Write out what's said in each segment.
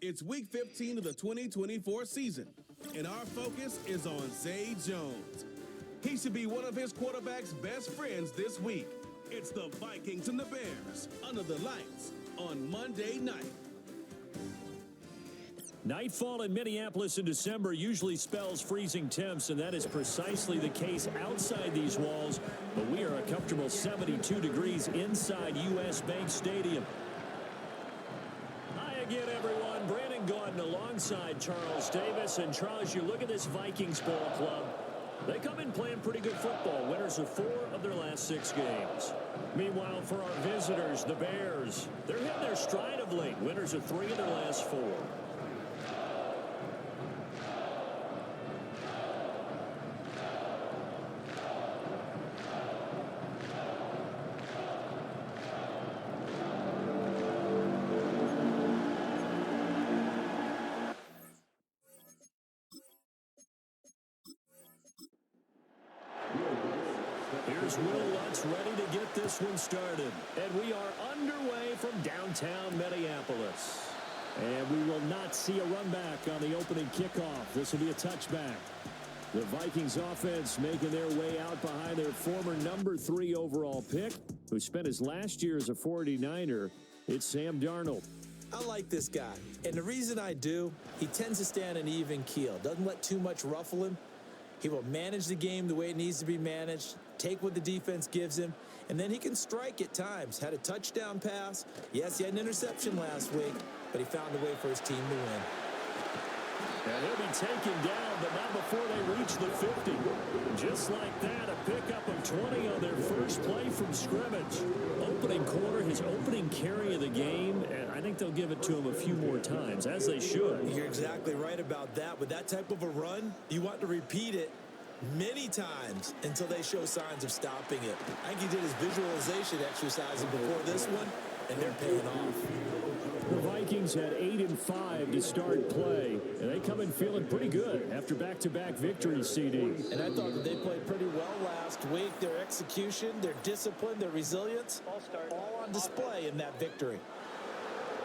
It's Week 15 of the 2024 season, and our focus is on Zay Jones. He should be one of his quarterback's best friends this week. It's the Vikings and the Bears under the lights on Monday night. Nightfall in Minneapolis in December usually spells freezing temps, and that is precisely the case outside these walls. But we are a comfortable 72 degrees inside U.S. Bank Stadium. Hi again, everyone. Brandon Gaudin alongside Charles Davis. And Charles, you look at this Vikings ball club. They come in playing pretty good football. Winners of 4 of their last 6 games. Meanwhile, for our visitors, the Bears, they're hitting their stride of late. Winners of 3 of their last 4. Here's Will Lutz ready to get this one started. And we are underway from downtown Minneapolis. And we will not see a run back on the opening kickoff. This will be a touchback. The Vikings offense making their way out behind their former number 3 overall pick, who spent his last year as a 49er. It's Sam Darnold. I like this guy. And the reason I do, he tends to stay on an even keel. Doesn't let too much ruffle him. He will manage the game the way it needs to be managed, take what the defense gives him, and then he can strike at times. Had a touchdown pass. Yes, he had an interception last week, but he found a way for his team to win. And he'll be taken down, but not before they reach the 50. Just like that, a pickup of 20 on their first play from scrimmage. Opening quarter, his opening carry of the game, and I think they'll give it to him a few more times, as they should. You're exactly right about that. With that type of a run, you want to repeat it many times until they show signs of stopping it. I think he did his visualization exercises before this one, and they're paying off. The Vikings had 8-5 to start play, and they come in feeling pretty good after back-to-back victories, CD. And I thought that they played pretty well last week. Their execution, their discipline, their resilience, all on display in that victory.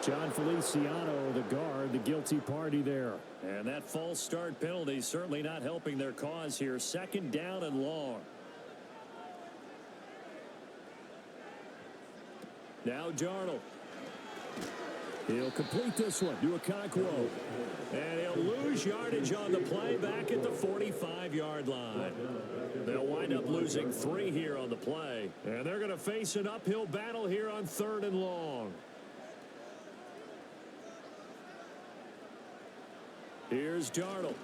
John Feliciano, the guard, the guilty party there. And that false start penalty certainly not helping their cause here. 2nd down and long. Now Darnold. He'll complete this one to Okonkwo. And he'll lose yardage on the play back at the 45-yard line. They'll wind up losing 3 here on the play. And they're going to face an uphill battle here on 3rd and long. Here's Darnold.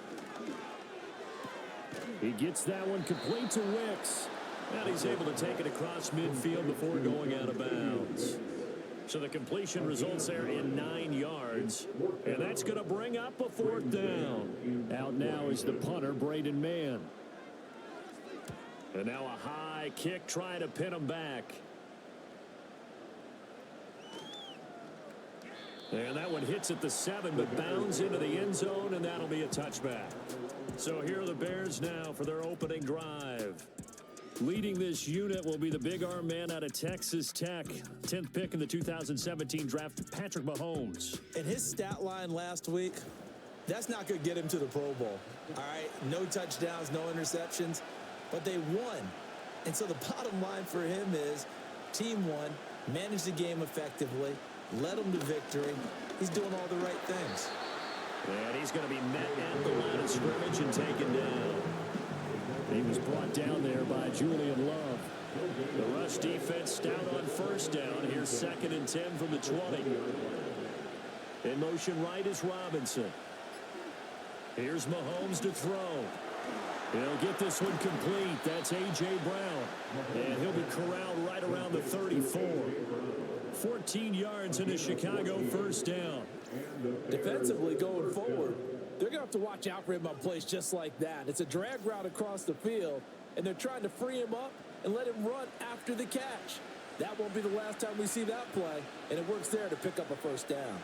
He gets that one complete to Wicks. And he's able to take it across midfield before going out of bounds. So the completion results there in 9 yards. And that's going to bring up a 4th down. Out now is the punter, Braden Mann. And now a high kick trying to pin him back. And that one hits at the 7, but bounds into the end zone, and that'll be a touchback. So here are the Bears now for their opening drive. Leading this unit will be the big arm man out of Texas Tech. 10th pick in the 2017 draft, Patrick Mahomes. And his stat line last week, that's not going to get him to the Pro Bowl. All right, no touchdowns, no interceptions, but they won. And so the bottom line for him is team won, managed the game effectively, led them to victory. He's doing all the right things. And he's going to be met at the line of scrimmage and taken down. He was brought down there by Julian Love. The rush defense stout on 1st down. Here's 2nd and 10 from the 20. In motion right is Robinson. Here's Mahomes to throw. He'll get this one complete. That's A.J. Brown. And he'll be corralled right around the 34. 14 yards in a Chicago 1st down. Defensively going forward, they're going to have to watch out for him on plays just like that. It's a drag route across the field, and they're trying to free him up and let him run after the catch. That won't be the last time we see that play, and it works there to pick up a 1st down.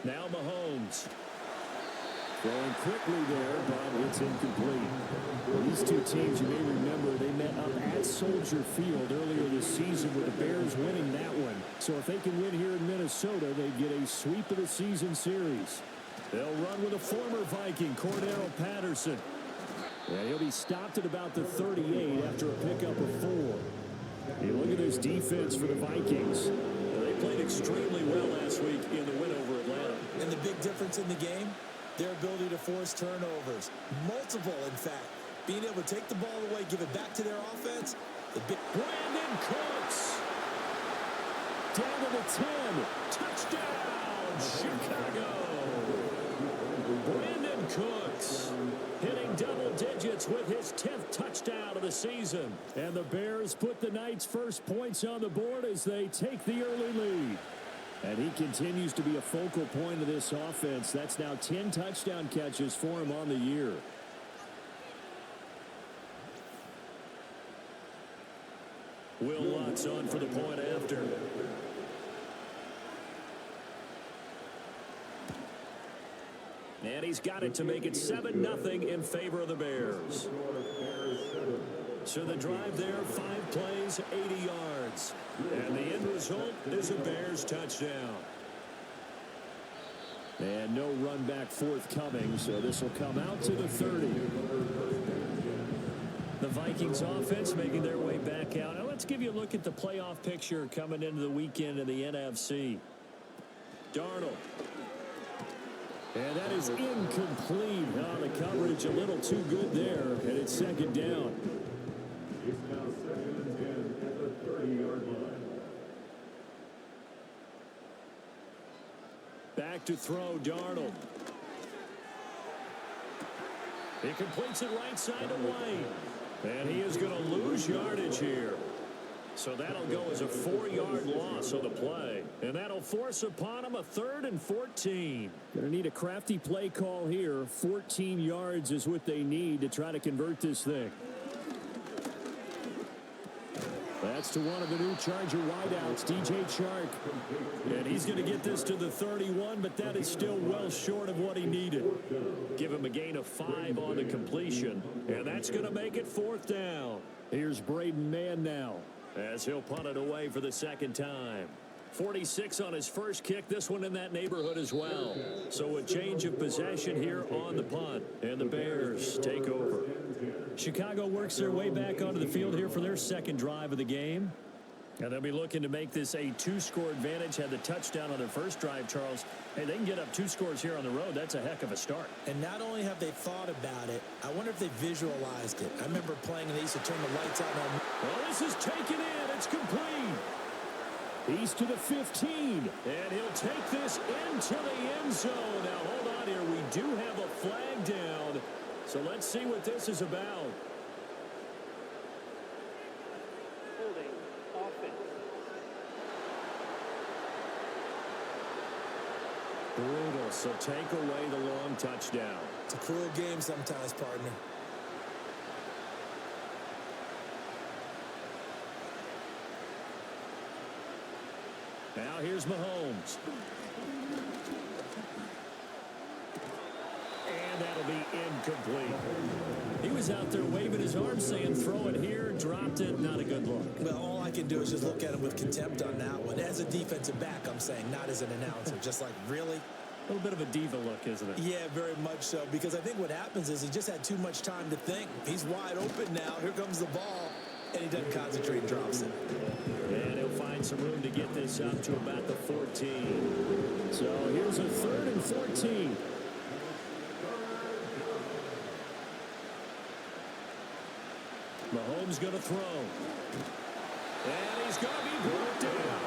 Now Mahomes. Throwing quickly there, but it's incomplete. These two teams, you may remember, they met up at Soldier Field earlier this season with the Bears winning that one. So if they can win here in Minnesota, they get a sweep of the season series. They'll run with a former Viking, Cordero Patterson. And he'll be stopped at about the 38 after a pickup of 4. You look at this defense for the Vikings. They played extremely well last week in the win over Atlanta. And the big difference in the game, their ability to force turnovers. Multiple, in fact. Being able to take the ball away, give it back to their offense. Brandon Cooks. Down to the 10. Touchdown, Chicago. Brandon Cooks hitting double digits with his 10th touchdown of the season. And the Bears put the Knights' first points on the board as they take the early lead. And he continues to be a focal point of this offense. That's now 10 touchdown catches for him on the year. Will Lutz on for the point after. And he's got it to make it 7-0 in favor of the Bears. So the drive there, 5 plays, 80 yards. And the end result is a Bears touchdown. And no run back forthcoming, so this will come out to the 30. The Vikings offense making their way back out. Now let's give you a look at the playoff picture coming into the weekend in the NFC. Darnold. And that is incomplete. Oh, the coverage a little too good there, and it's second down. It's now 2nd and 10 at the 30-yard line. Back to throw, Darnold. He completes it right side to White. And he is going to lose yardage here. So that'll go as a 4-yard loss of the play. And that'll force upon him a 3rd and 14. Going to need a crafty play call here. 14 yards is what they need to try to convert this thing. That's to one of the new Charger wideouts, DJ Chark. And he's going to get this to the 31, but that is still well short of what he needed. Give him a gain of 5 on the completion, and that's going to make it 4th down. Here's Braden Mann now, as he'll punt it away for the 2nd time. 46 on his first kick, this one in that neighborhood as well. So a change of possession here on the punt, and the Bears take over. Chicago works their way back onto the field here for their 2nd drive of the game. And they'll be looking to make this a 2-score advantage. Had the touchdown on their first drive, Charles. Hey, they can get up 2 scores here on the road. That's a heck of a start. And not only have they thought about it, I wonder if they visualized it. I remember playing and they used to turn the lights out. Well, this is taken in. It's complete. He's to the 15. And he'll take this into the end zone. Now, hold on here. We do have a flag down. So let's see what this is about. Holding offense. Brutal. So take away the long touchdown. It's a cruel game sometimes, partner. Now here's Mahomes. And that'll be incomplete. He was out there waving his arms saying throw it here, dropped it, not a good look. Well, all I can do is just look at him with contempt on that one. As a defensive back, I'm saying, not as an announcer. Just like, really? A little bit of a diva look, isn't it? Yeah, very much so. Because I think what happens is he just had too much time to think. He's wide open now. Here comes the ball. And he doesn't concentrate and drops it. And he'll find some room to get this up to about the 14. So here's a 3rd and 14. Mahomes going to throw. And he's going to be brought down.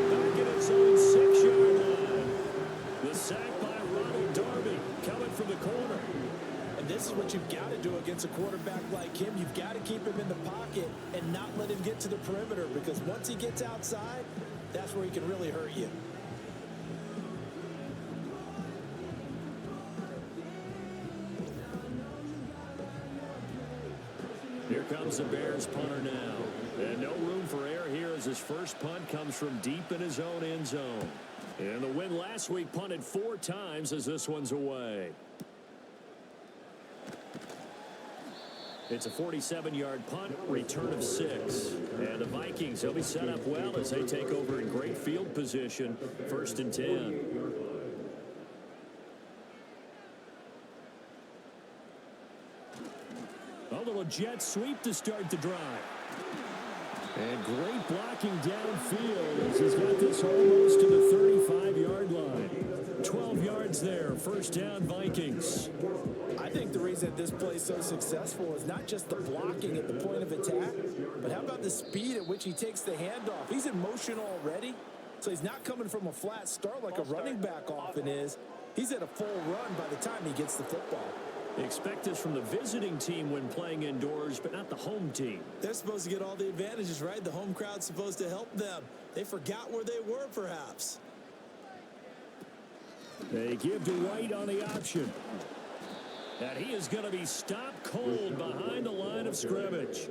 Back at his own 6-yard line. The sack by Ronald Darby coming from the corner. And this is what you've got to do against a quarterback like him. You've got to keep him in the pocket and not let him get to the perimeter, because once he gets outside, that's where he can really hurt you. Here comes the Bears punter now. And no room for error here as his first punt comes from deep in his own end zone. And the win last week punted 4 times as this one's away. It's a 47-yard punt, return of 6. And the Vikings, they'll be set up well as they take over in great field position, 1st and 10. A little jet sweep to start the drive. And great blocking downfield as he's got this almost to the 35-yard line. 12 yards there, 1st down Vikings. I think the reason this play is so successful is not just the blocking at the point of attack, but how about the speed at which he takes the handoff? He's in motion already, so he's not coming from a flat start like a running back often is. He's at a full run by the time he gets the football. Expect this from the visiting team when playing indoors, but not the home team. They're supposed to get all the advantages, right? The home crowd's supposed to help them. They forgot where they were, perhaps. They give to White on the option. And he is going to be stopped cold behind the line of scrimmage.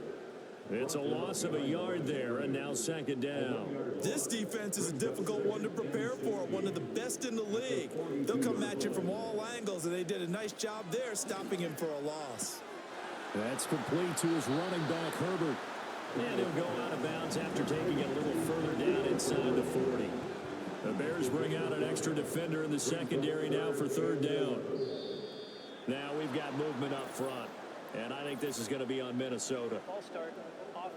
It's a loss of a yard there, and now 2nd down. This defense is a difficult one to prepare for, one of the best in the league. They'll come at you from all angles, and they did a nice job there stopping him for a loss. That's complete to his running back, Herbert. And he'll go out of bounds after taking it a little further down inside the 40. The Bears bring out an extra defender in the secondary now for 3rd down. Now we've got movement up front, and I think this is going to be on Minnesota. Ball start, offense.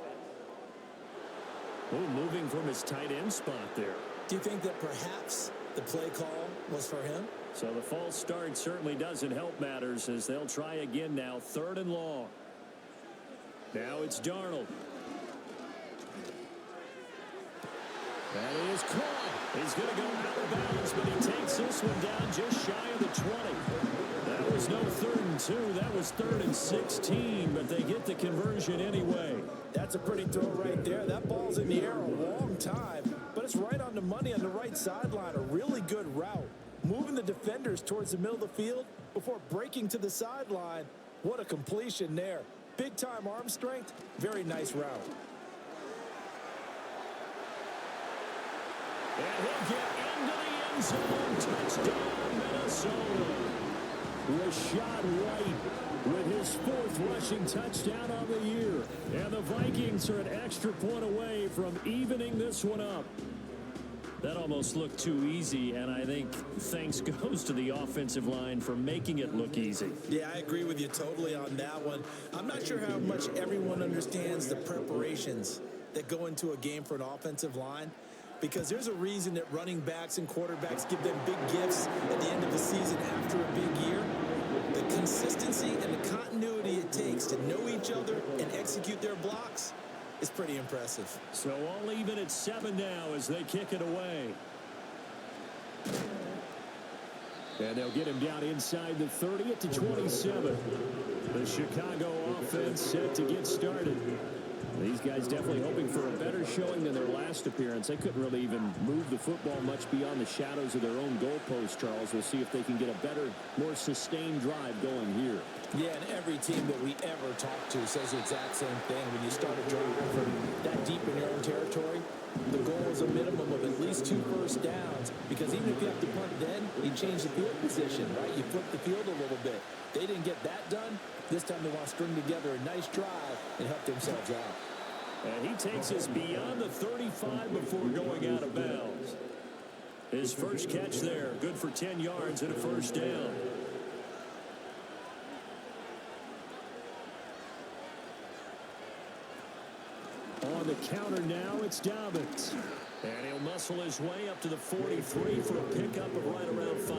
Oh, moving from his tight end spot there. Do you think that perhaps the play call was for him? So the false start certainly doesn't help matters as they'll try again now, 3rd and long. Now it's Darnold. That is caught. He's going to go out of bounds, but he takes this one down just shy of the 20. That was no 3rd and 2. That was 3rd and 16, but they get the conversion anyway. That's a pretty throw right there. That ball's in the air a long time, but it's right on the money on the right sideline. A really good route. Moving the defenders towards the middle of the field before breaking to the sideline. What a completion there. Big-time arm strength. Very nice route. And he'll get into the end zone. Touchdown, Minnesota. Rashad White with his 4th rushing touchdown on the year. And the Vikings are an extra point away from evening this one up. That almost looked too easy, and I think thanks goes to the offensive line for making it look easy. Yeah, I agree with you totally on that one. I'm not sure how much everyone understands the preparations that go into a game for an offensive line, because there's a reason that running backs and quarterbacks give them big gifts at the end of the season after a big year. The consistency and the continuity it takes to know each other and execute their blocks is pretty impressive. So all even at 7 now as they kick it away. And they'll get him down inside the 30 at the 27. The Chicago offense set to get started. These guys definitely hoping for a better showing than their last appearance. They couldn't really even move the football much beyond the shadows of their own goalpost, Charles. We'll see if they can get a better, more sustained drive going here. Yeah, and every team that we ever talk to says the exact same thing. When you start a drive from that deep in your own territory, the goal is a minimum of at least 2 first downs, because even if you have to punt then, you change the field position, right? You flip the field a little bit. They didn't get that done. This time they want to string together a nice drive and help themselves out. And he takes us beyond the 35 before going out of bounds. His first catch there, good for 10 yards and a 1st down. On the counter now, it's Dobbins. And he'll muscle his way up to the 43 for a pickup of right around 5.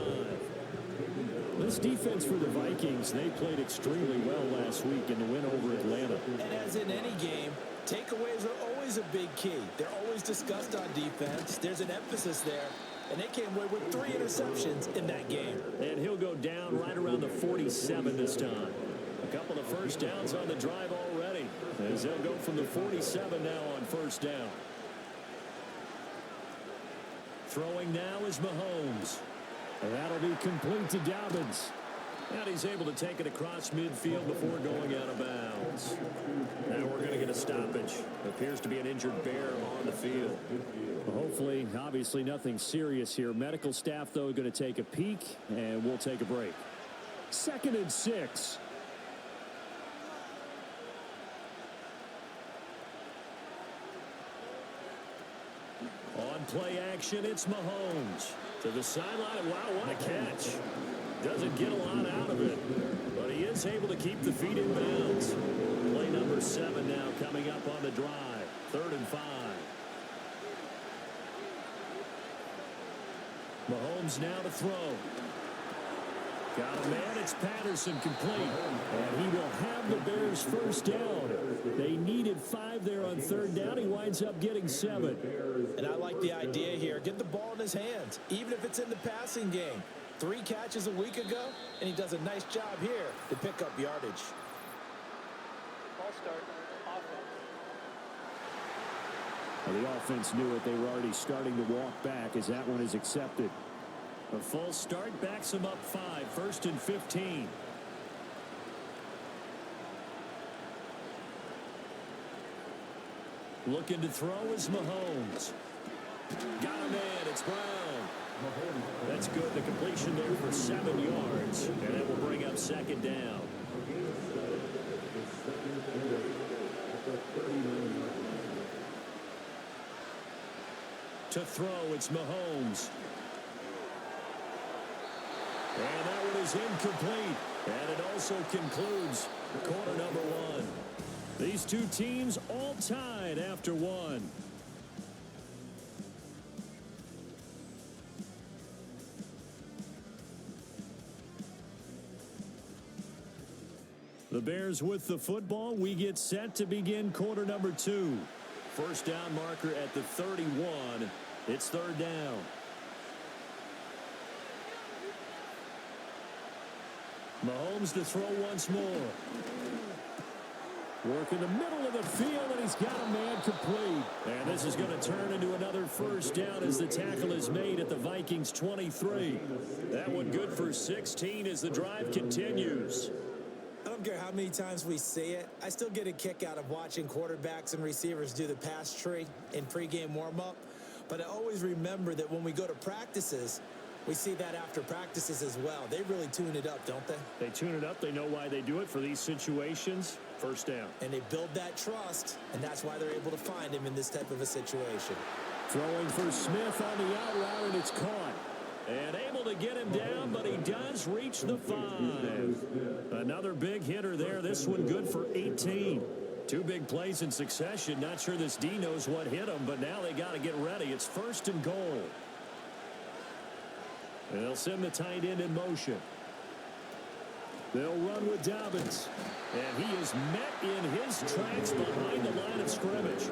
This defense for the Vikings, they played extremely well last week in the win over Atlanta. And as in any game, takeaways are always a big key. They're always discussed on defense. There's an emphasis there. And they came away with 3 interceptions in that game. And he'll go down right around the 47 this time. A couple of first downs on the drive already, as they'll go from the 47 now on 1st down. Throwing now is Mahomes. And that'll be complete to Dobbins. And he's able to take it across midfield before going out of bounds. Now we're going to get a stoppage. Appears to be an injured Bear on the field. Hopefully, obviously nothing serious here. Medical staff, though, going to take a peek, and we'll take a break. 2nd and 6. big play action. It's Mahomes. To the sideline. Wow, what a catch. Doesn't get a lot out of it, but he is able to keep the feet in bounds. Play number 7 now coming up on the drive. 3rd and 5. Mahomes now to throw. Got a man. It's Patterson complete. And he will have the Bears first down. They needed 5 there on 3rd down. He winds up getting 7. And I like the idea here. Get the ball in his hands, even if it's in the passing game. 3 catches a week ago, and he does a nice job here to pick up yardage. Ball start. Offense. Well, the offense knew it. They were already starting to walk back as that one is accepted. A full start backs him up 5. 1st and 15. Looking to throw is Mahomes. Got a man. It's Brown. That's good. The completion there for 7 yards. And it will bring up 2nd down. To throw, it's Mahomes. And that one is incomplete. And it also concludes quarter number 1. These two teams all tied after 1. The Bears with the football. We get set to begin quarter number 2. First down marker at the 31. It's 3rd down. Mahomes to throw once more. Work in the middle of the field, and he's got a man complete. And this is going to turn into another first down as the tackle is made at the Vikings 23. That one good for 16 as the drive continues. I don't care how many times we say it. I still get a kick out of watching quarterbacks and receivers do the pass tree in pregame warm-up. But I always remember that when we go to practices, we see that after practices as well. They really tune it up, don't they? They tune it up. They know why they do it for these situations. First down. And they build that trust, and that's why they're able to find him in this type of a situation. Throwing for Smith on the out route, and it's caught. And able to get him down, but he does reach the 5. Another big hitter there. This one good for 18. 2 big plays in succession. Not sure this D knows what hit him, but now they got to get ready. It's 1st and goal. And they'll send the tight end in motion. They'll run with Dobbins. And he is met in his tracks behind the line of scrimmage.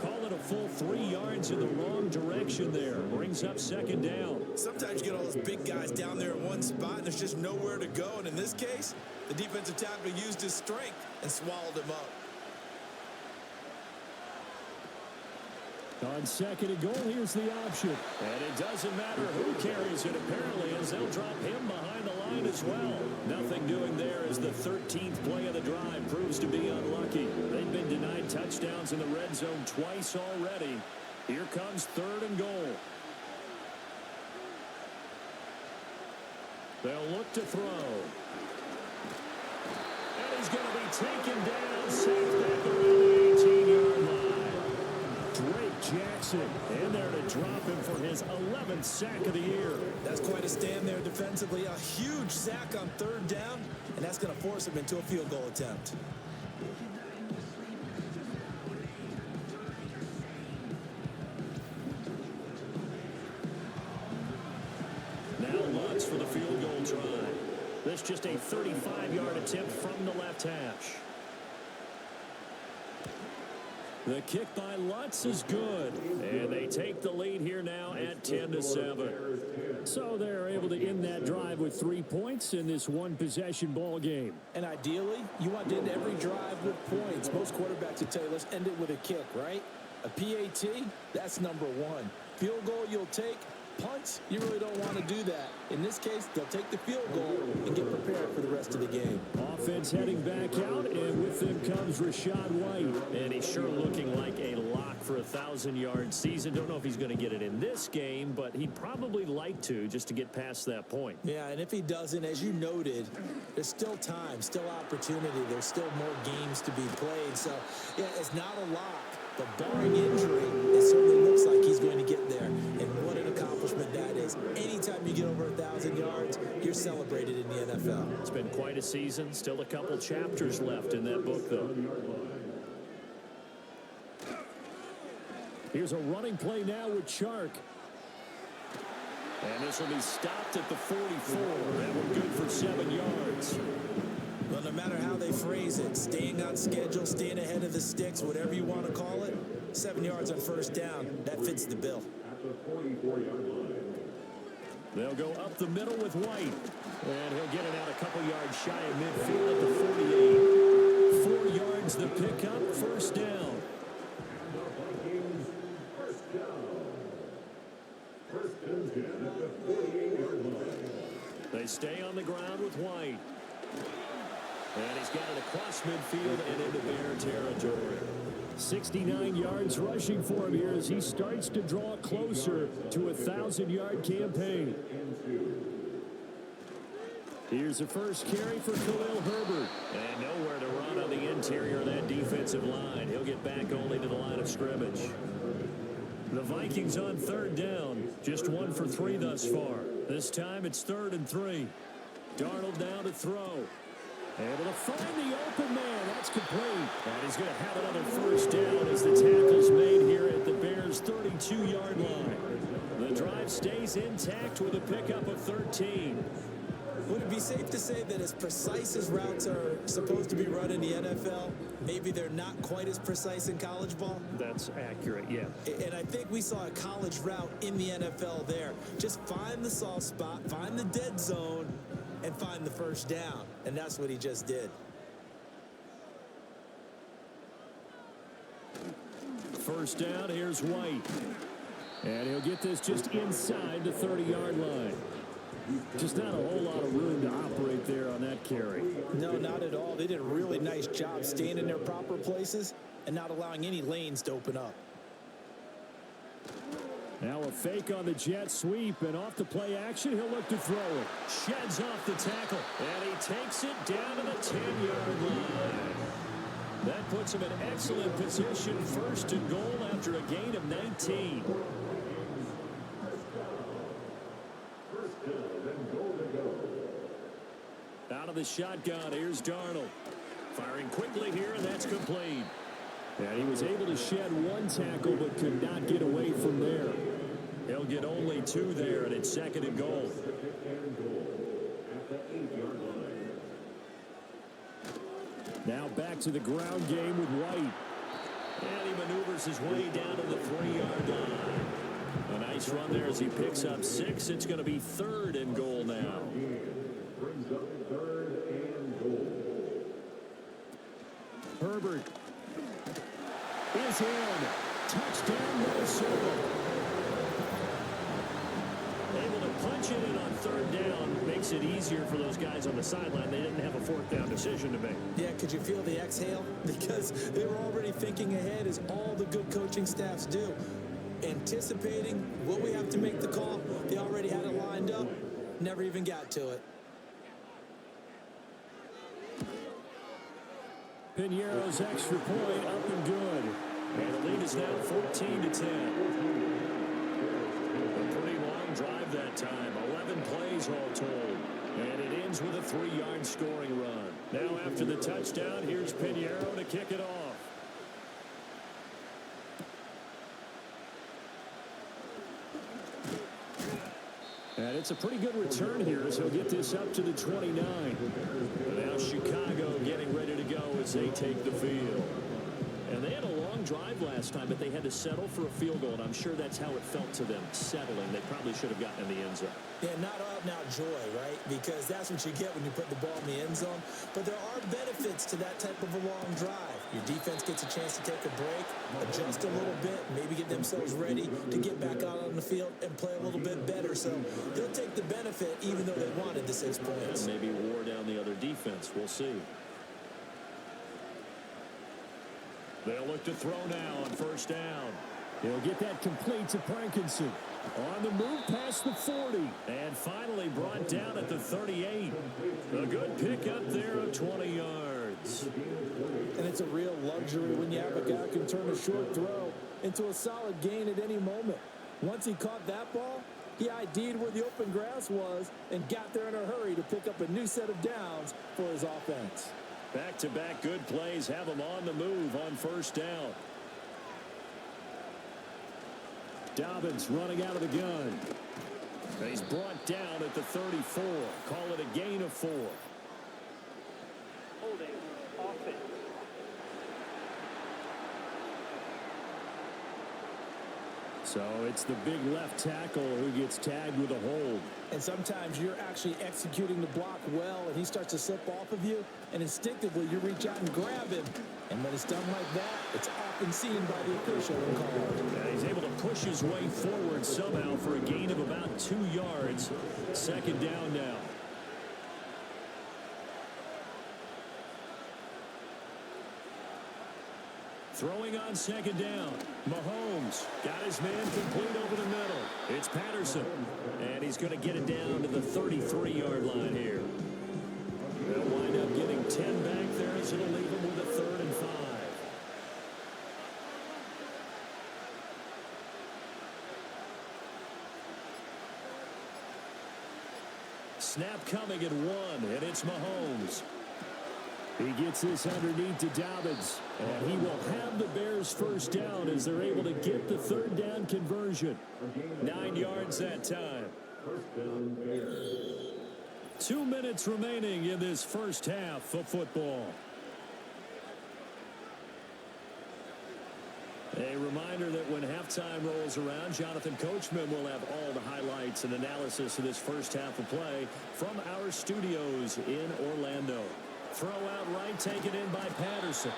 Call it a full 3 yards in the wrong direction there. Brings up 2nd down. Sometimes you get all those big guys down there in one spot, and there's just nowhere to go. And in this case, the defensive tackle used his strength and swallowed him up. On 2nd and goal, here's the option. And it doesn't matter who carries it, apparently, as they'll drop him behind the line as well. Nothing doing there as the 13th play of the drive proves to be unlucky. They've been denied touchdowns in the red zone twice already. Here comes 3rd and goal. They'll look to throw. And he's going to be taken down, safe back around the 18-yard line. Drake Jackson in there to drop him for his 11th sack of the year. That's quite a stand there defensively. A huge sack on 3rd down, and that's going to force him into a field goal attempt. Now Lutz for the field goal try. This just a 35-yard attempt from the left hash. The kick by Lutz is good. And they take the lead here now at 10-7. So they're able to end that drive with 3 points in this one-possession ball game. And ideally, you want to end every drive with points. Most quarterbacks would tell you, let's end it with a kick, right? A PAT, that's number 1. Field goal you'll take. Punts, you really don't want to do that. In this case, they'll take the field goal and get prepared for the rest of the game. Offense heading back out, and with them comes Rachaad White. And he's sure looking like a lock for a 1,000-yard season. Don't know if he's going to get it in this game, but he'd probably like to just to get past that point. Yeah, and if he doesn't, as you noted, there's still time, still opportunity. There's still more games to be played. So, yeah, it's not a lock. But barring injury, it certainly looks like he's going to get there. been quite a season. Still a couple chapters left in that book, though. Here's a running play now with Chark. And this will be stopped at the 44. That one good for 7 yards. Well, no matter how they phrase it, staying on schedule, staying ahead of the sticks, whatever you want to call it, 7 yards on first down, that fits the bill. They'll go up the middle with White. And he'll get it out a couple yards shy of midfield at the 48. 4 yards the pickup, first down. They stay on the ground with White. And he's got it across midfield and into Bear territory. 69 yards rushing for him here as he starts to draw closer to a 1,000-yard campaign. Here's the first carry for Khalil Herbert. And nowhere to run on the interior of that defensive line. He'll get back only to the line of scrimmage. The Vikings on third down. Just 1 for 3 thus far. This time it's 3rd and 3. Darnold now to throw. Able to find the open man. That's complete. And he's going to have another first down as the tackle's made here at the Bears' 32-yard line. The drive stays intact with a pickup of 13. Would it be safe to say that as precise as routes are supposed to be run in the NFL, maybe they're not quite as precise in college ball? That's accurate, yeah. And I think we saw a college route in the NFL there. Just find the soft spot, find the dead zone, and find the first down. And that's what he just did. First down, here's White. And he'll get this just inside the 30-yard line. Just not a whole lot of room to operate there on that carry. No, not at all. They did a really nice job staying in their proper places and not allowing any lanes to open up. Now a fake on the jet sweep, and off the play action, he'll look to throw it. Sheds off the tackle, and he takes it down to the 10-yard line. That puts him in excellent position, 1st and goal after a gain of 19. Out of the shotgun, here's Darnold. Firing quickly here, and that's complete. And he was able to shed 1 tackle, but could not get away from there. He'll get only 2 there, and it's 2nd and goal. Now back to the ground game with White. And he maneuvers his way down to the 3-yard line. A nice run there as he picks up 6. It's going to be 3rd and goal now. Herbert is in. Touchdown, Minnesota. Able to punch it in on 3rd down. Makes it easier for those guys on the sideline. They didn't have a 4th down decision to make. Yeah, could you feel the exhale? Because they were already thinking ahead, as all the good coaching staffs do. Anticipating what we have to make the call. They already had it lined up. Never even got to it. Piñeiro's extra point up and good. And the lead is now 14-10. A pretty long drive that time. 11 plays all told. And it ends with a 3-yard scoring run. Now after the touchdown, here's Piñeiro to kick it off. And it's a pretty good return here as he'll get this up to the 29. Now Chicago getting ready to go as they take the field. And they had a long drive last time, but they had to settle for a field goal, and I'm sure that's how it felt to them, settling. They probably should have gotten in the end zone. Yeah, not out and out joy, right? Because that's what you get when you put the ball in the end zone. But there are benefits to that type of a long drive. Your defense gets a chance to take a break, adjust a little bit, maybe get themselves ready to get back out on the field and play a little bit better. So they'll take the benefit even though they wanted the 6 points. And maybe wore down the other defense. We'll see. They'll look to throw now on 1st down. He'll get that complete to Parkinson. On the move past the 40. And finally brought down at the 38. A good pickup there of 20 yards. And it's a real luxury when you have a guy who can turn a short throw into a solid gain at any moment. Once he caught that ball, He ID'd where the open grass was and got there in a hurry to pick up a new set of downs for his offense. Back-to-back good plays have him on the move on first down. Dobbins running out of the gun. He's brought down at the 34. Call it a gain of 4. Holding. Offense. So it's the big left tackle who gets tagged with a hold. And sometimes you're actually executing the block well, and he starts to slip off of you, and instinctively you reach out and grab him. And when it's done like that, it's often seen by the official and called. And he's able to push his way forward somehow for a gain of about 2 yards. Second down now. Throwing on second down. Mahomes got his man complete over the middle. It's Patterson. And he's going to get it down to the 33-yard line here. They'll wind up getting 10 back there as it'll leave him with a 3rd and 5. Snap coming at 1, and it's Mahomes. He gets this underneath to Dobbins, and he will have the Bears first down as they're able to get the 3rd down conversion. 9 yards that time. 2 minutes remaining in this first half of football. A reminder that when halftime rolls around, Jonathan Coachman will have all the highlights and analysis of this first half of play from our studios in Orlando. Throw out right, taken in by Patterson.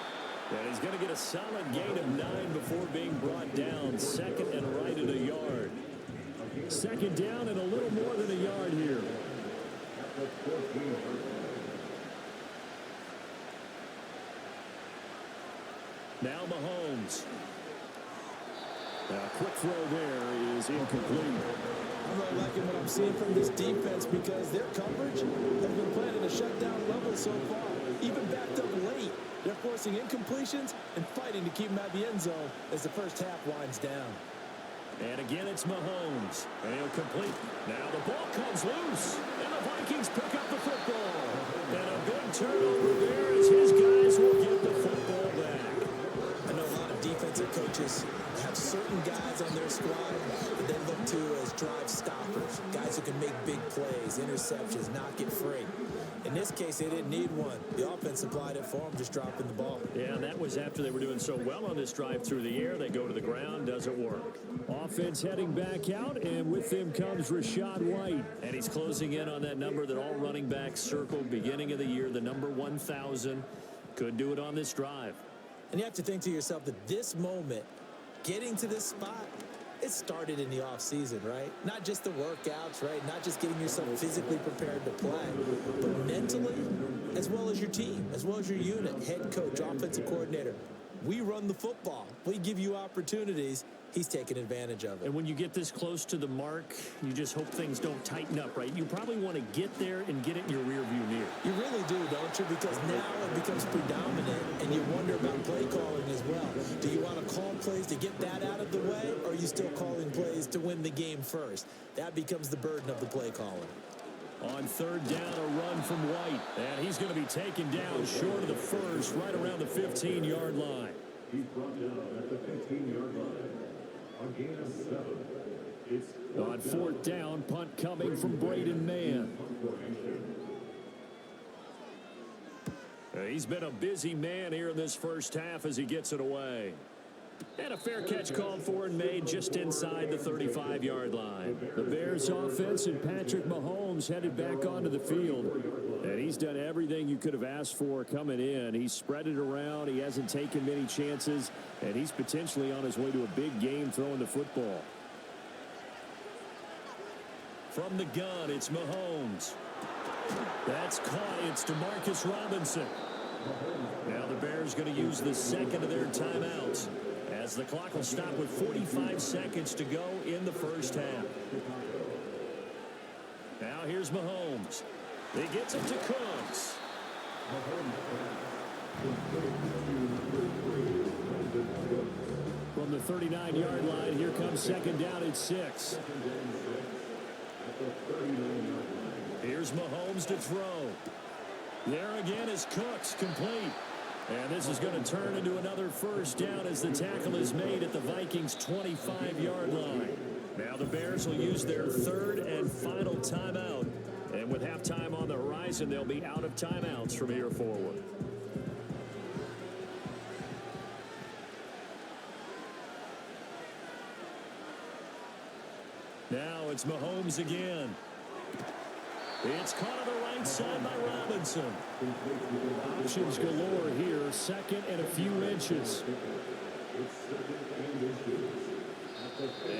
And he's going to get a solid gain of 9 before being brought down. 2nd and right at a yard. 2nd down and a little more than a yard here. Now Mahomes. Now a quick throw there is incomplete. I'm really liking what I'm seeing from this defense because their coverage has been playing at a shutdown level so far. Even backed up late, they're forcing incompletions and fighting to keep them at the end zone as the first half winds down. And again, it's Mahomes. And he'll complete. Now the ball comes loose. And the Vikings pick up the football. And a big turnover there as his guys will get the football back. I know a lot of defensive coaches have certain guys on their squad that they look to as drive stoppers, guys who can make big plays, interceptions, not get free. In this case, they didn't need one. The offense supplied it for them, just dropping the ball. Yeah, and that was after they were doing so well on this drive through the air. They go to the ground, doesn't work. Offense heading back out, and with them comes Rachaad White. And he's closing in on that number that all running backs circled beginning of the year, the number 1,000. Could do it on this drive. And you have to think to yourself that this moment, getting to this spot, it started in the offseason, right? Not just the workouts, right? Not just getting yourself physically prepared to play, but mentally, as well as your team, as well as your unit, head coach, offensive coordinator. We run the football. We give you opportunities. He's taking advantage of it. And when you get this close to the mark, you just hope things don't tighten up, right? You probably want to get there and get it in your rearview mirror. You really do, don't you? Because now it becomes predominant, and you wonder about play calling as well. Do you want to call plays to get that out of the way, or are you still calling plays to win the game first? That becomes the burden of the play calling. On 3rd down, a run from White. And he's going to be taken down short of the first, right around the 15-yard line. He's brought down at the 15-yard line. On gain of 7. It's on 4th down, punt coming from Braden Mann. He's been a busy man here in this first half as he gets it away. And a fair catch called for and made just inside the 35-yard line. The Bears offense and Patrick Mahomes headed back onto the field. And he's done everything you could have asked for coming in. He's spread it around. He hasn't taken many chances. And he's potentially on his way to a big game throwing the football. From the gun, it's Mahomes. That's caught. It's DeMarcus Robinson. Now the Bears going to use the second of their timeouts, as the clock will stop with 45 seconds to go in the first half. Now here's Mahomes. He gets it to Cooks. From the 39-yard line, here comes 2nd down at 6. at the 39-yard line. Here's Mahomes to throw. There again is Cooks, complete. And this is going to turn into another first down as the tackle is made at the Vikings' 25-yard line. Now the Bears will use their third and final timeout. And with halftime on the horizon, they'll be out of timeouts from here forward. Now it's Mahomes again. It's caught on the right side by Robinson. Options galore here. Second and a few inches.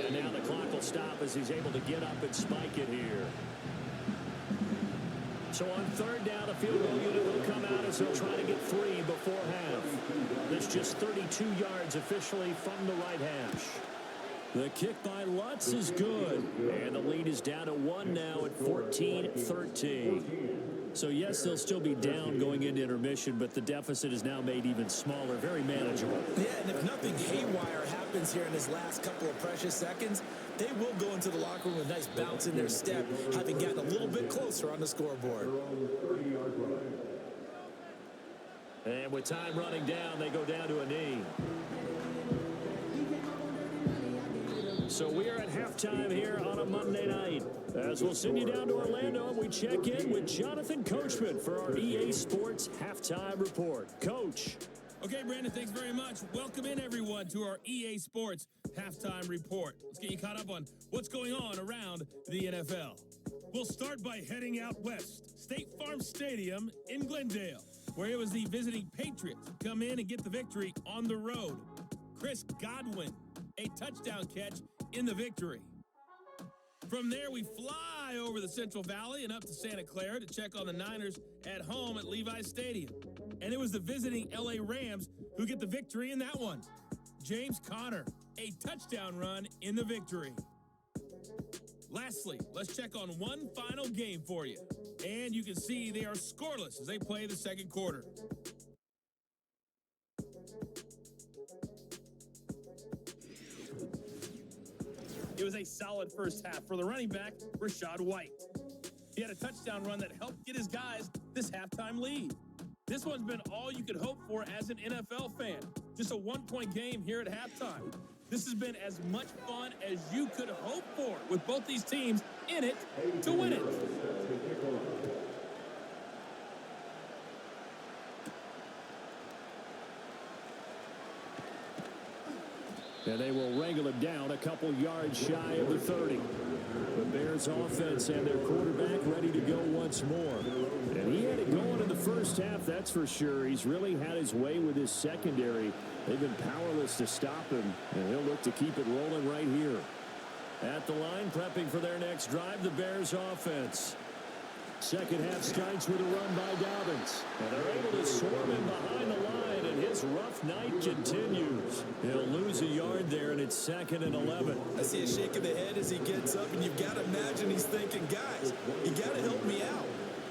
And now the clock will stop as he's able to get up and spike it here. So on third down, a field goal unit will come out as they'll try to get 3 before half. That's just 32 yards officially from the right hash. The kick by Lutz is good. And the lead is down to 1 now at 14-13. So, yes, they'll still be down going into intermission, but the deficit is now made even smaller, very manageable. Yeah, and if nothing haywire happens here in his last couple of precious seconds, they will go into the locker room with a nice bounce in their step, having gotten a little bit closer on the scoreboard. And with time running down, they go down to a knee. So we are at halftime here on a Monday night. As we'll send you down to Orlando, and we check in with Jonathan Coachman for our EA Sports Halftime Report. Coach. Okay, Brandon, thanks very much. Welcome in, everyone, to our EA Sports Halftime Report. Let's get you caught up on what's going on around the NFL. We'll start by heading out west. State Farm Stadium in Glendale, where it was the visiting Patriots who come in and get the victory on the road. Chris Godwin, a touchdown catch in the victory. From there, we fly over the Central Valley and up to Santa Clara to check on the Niners at home at Levi's Stadium. And it was the visiting LA Rams who get the victory in that one. James Conner, a touchdown run in the victory. Lastly, let's check on one final game for you. And you can see they are scoreless as they play the second quarter. It was a solid first half for the running back, Rachaad White. He had a touchdown run that helped get his guys this halftime lead. This one's been all you could hope for as an NFL fan. Just a one-point game here at halftime. This has been as much fun as you could hope for, with both these teams in it to win it. And they will wrangle him down a couple yards shy of the 30. The Bears offense and their quarterback ready to go once more. And he had it going in the first half, that's for sure. He's really had his way with his secondary. They've been powerless to stop him, and he'll look to keep it rolling right here. At the line, prepping for their next drive, the Bears offense. Second half starts with a run by Dobbins. And they're able to swarm him behind the line, and his rough night continues. He'll lose a yard there, and it's 2nd and 11. I see a shake of the head as he gets up, and you've got to imagine he's thinking, guys, you got to help me out.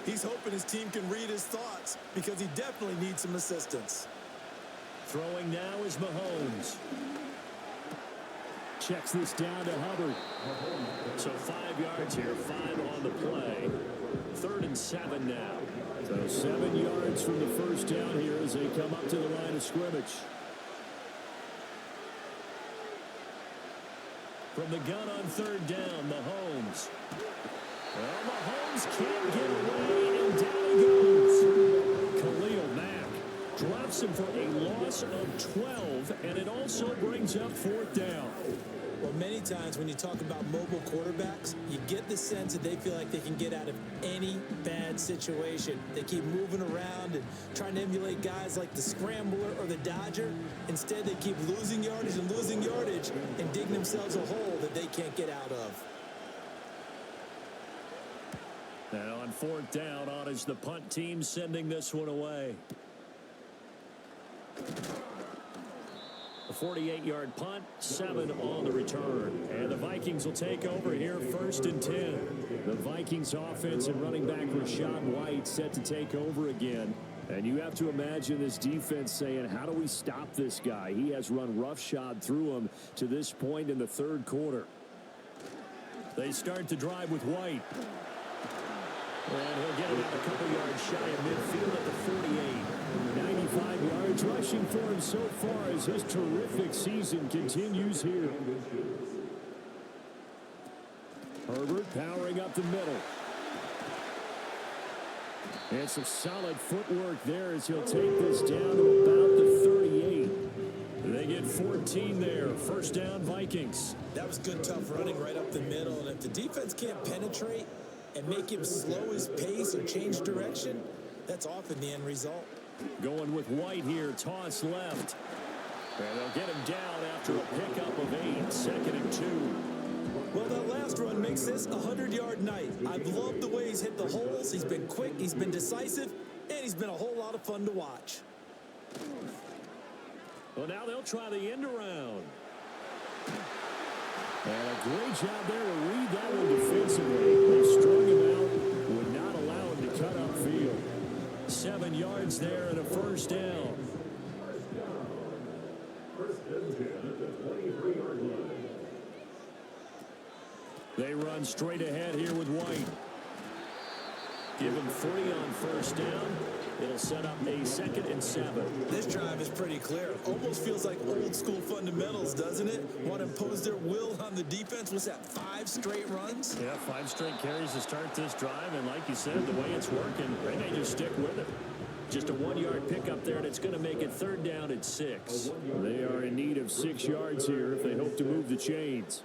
He's hoping his team can read his thoughts because he definitely needs some assistance. Throwing now is Mahomes. Checks this down to Hubbard. So 5 yards here, 5 on the play. 3rd and 7 now. So 7 yards from the first down here as they come up to the line of scrimmage. From the gun on 3rd down, Mahomes. Well, Mahomes can't get away, and down he goes. Khalil Mack drops him for a loss of 12, and it also brings up 4th down. Well, many times when you talk about mobile quarterbacks, you get the sense that they feel like they can get out of any bad situation. They keep moving around and trying to emulate guys like the Scrambler or the Dodger. Instead, they keep losing yardage and digging themselves a hole that they can't get out of. Now on 4th down, on is the punt team sending this one away. A 48-yard punt, 7 on the return. And the Vikings will take over here 1st and 10. The Vikings offense and running back Rachaad White set to take over again. And you have to imagine this defense saying, how do we stop this guy? He has run roughshod through him to this point in the 3rd quarter. They start to drive with White. And he'll get it out a couple yards shy of midfield at the 48. 95 yards rushing for him so far as his terrific season continues here. Herbert powering up the middle. And some solid footwork there as he'll take this down to about the 38. They get 14 there. First down, Vikings. That was good, tough running right up the middle. And if the defense can't penetrate and make him slow his pace or change direction, that's often the end result. Going with White here, toss left. And they'll get him down after a pickup of 8, second and 2. Well, that last run makes this a 100-yard night. I've loved the way he's hit the holes. He's been quick, he's been decisive, and he's been a whole lot of fun to watch. Well, now they'll try the end around. And a great job there to read that one defensively. They strung him out, would not allow him to cut upfield. 7 yards there and a first down. First and 10 at the 23-yard line. They run straight ahead here with White. Give him 3 on first down. It'll set up a 2nd and 7. This drive is pretty clear. Almost feels like old school fundamentals, doesn't it? Want to impose their will on the defense. Was that 5 straight runs? Yeah, 5 straight carries to start this drive. And like you said, the way it's working, they may just stick with it. Just a 1-yard pickup there, and it's going to make it 3rd down at 6. They are in need of 6 yards here if they hope to move the chains.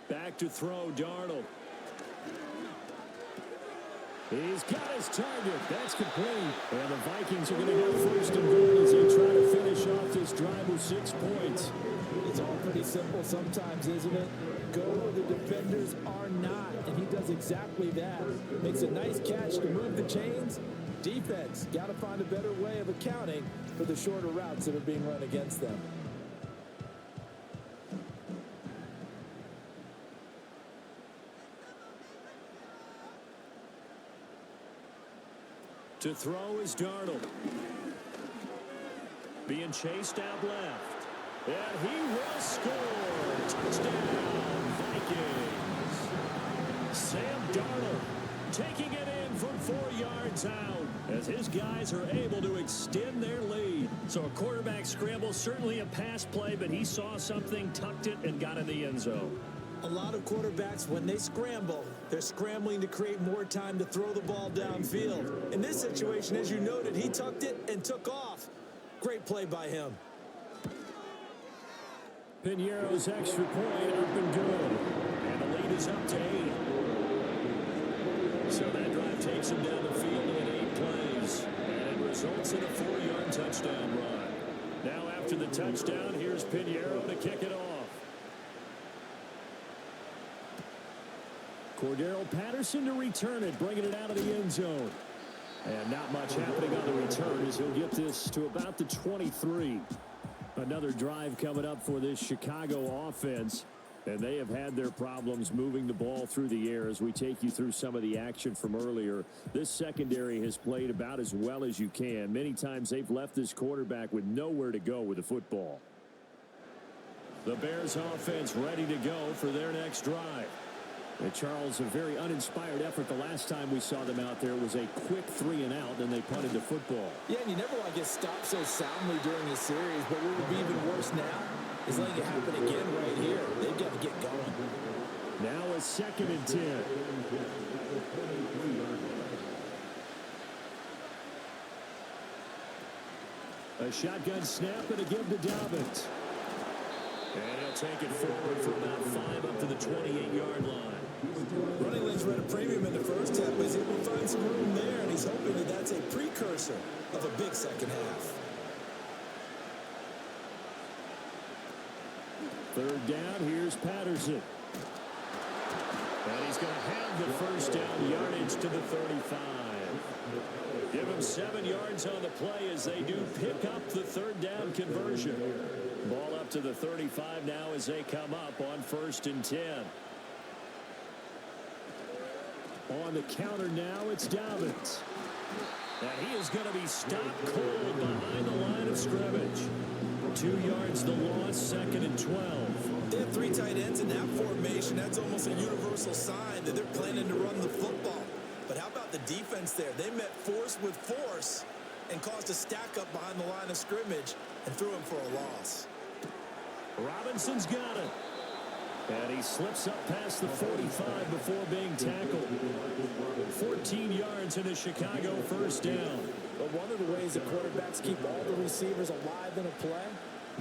Back to throw, Darnold. He's got his target. That's complete. And the Vikings are going to have first and goal as they try to finish off this drive with 6 points. It's all pretty simple sometimes, isn't it? Go where the defenders are not, and he does exactly that. Makes a nice catch to move the chains. Defense, got to find a better way of accounting for the shorter routes that are being run against them. To throw is Darnold. Being chased out left. And he will score. Touchdown, Vikings. Sam Darnold taking it in from 4 yards out as his guys are able to extend their lead. So a quarterback scramble, certainly a pass play, but he saw something, tucked it, and got in the end zone. A lot of quarterbacks, when they scramble, they're scrambling to create more time to throw the ball downfield. In this situation, as you noted, he tucked it and took off. Great play by him. Piñeiro's extra point up and good. And the lead is up to 8. So that drive takes him down the field in 8 plays. And it results in a 4-yard touchdown run. Now after the touchdown, here's Piñeiro to kick it off. Cordero Patterson to return it, bringing it out of the end zone. And not much happening on the return as he'll get this to about the 23. Another drive coming up for this Chicago offense. And they have had their problems moving the ball through the air as we take you through some of the action from earlier. This secondary has played about as well as you can. Many times they've left this quarterback with nowhere to go with the football. The Bears offense ready to go for their next drive. And Charles, a very uninspired effort the last time we saw them out there was a quick 3 and out, then they punted the football. Yeah, and you never want to get stopped so soundly during the series, but what would be even worse now is letting it happen again right here. They've got to get going. Now a 2nd and 10. A shotgun snap and a give to Dobbins. And he'll take it forward for about 5 up to the 28-yard line. Running lanes were at a premium in the first half, but he's able to find some room there, and he's hoping that that's a precursor of a big second half. 3rd down, here's Patterson. And he's going to have the first down yardage to the 35. Give him 7 yards on the play as they do pick up the 3rd down conversion. Ball up to the 35 now as they come up on 1st and 10. On the counter now, it's Dobbins. And he is going to be stopped cold behind the line of scrimmage. 2 yards the loss, 2nd and 12. They have 3 tight ends in that formation. That's almost a universal sign that they're planning to run the football. But how about the defense there? They met force with force and caused a stack up behind the line of scrimmage and threw him for a loss. Robinson's got it. And he slips up past the 45 before being tackled. 14 yards and a Chicago first down. But one of the ways that quarterbacks keep all the receivers alive in a play,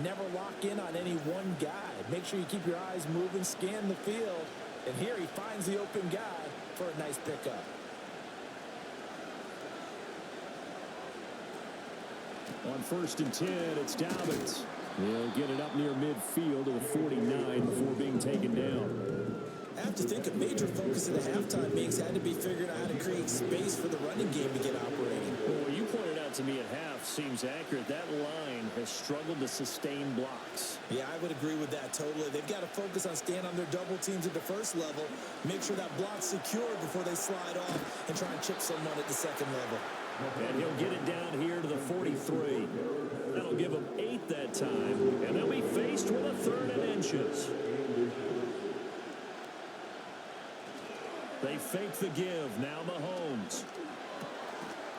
never lock in on any one guy. Make sure you keep your eyes moving, scan the field. And here he finds the open guy for a nice pickup. On 1st and 10, it's Dobbins. He'll get it up near midfield to the 49 before being taken down. I have to think a major focus of the halftime meetings had to be figuring out how to create space for the running game to get operating. Well, what you pointed out to me at half seems accurate. That line has struggled to sustain blocks. Yeah, I would agree with that totally. They've got to focus on staying on their double teams at the first level, make sure that block's secure before they slide off and try and chip someone at the second level. And he'll get it down here to the 43. That'll give him 8 that time. And they'll be faced with a 3rd and inches. They fake the give. Now Mahomes.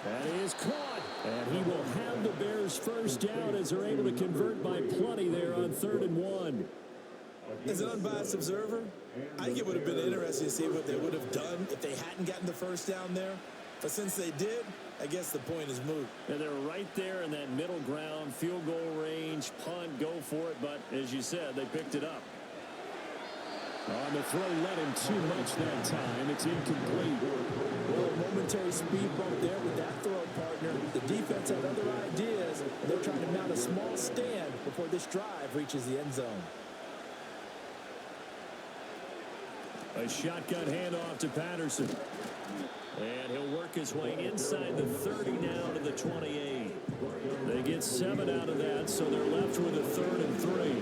That is caught. And he will have the Bears first down as they're able to convert by plenty there on 3rd and 1. As an unbiased observer, I think it would have been interesting to see what they would have done if they hadn't gotten the first down there. But since they did, I guess the point is moot. And they're right there in that middle ground, field goal range, punt, go for it. But as you said, they picked it up. On the throw, let him too much that time. It's incomplete. Well, a momentary speed bump there with that throw, partner. The defense had other ideas. They're trying to mount a small stand before this drive reaches the end zone. A shotgun handoff to Patterson. And he'll work his way inside the 30 now to the 28. They get 7 out of that, so they're left with a 3rd and 3.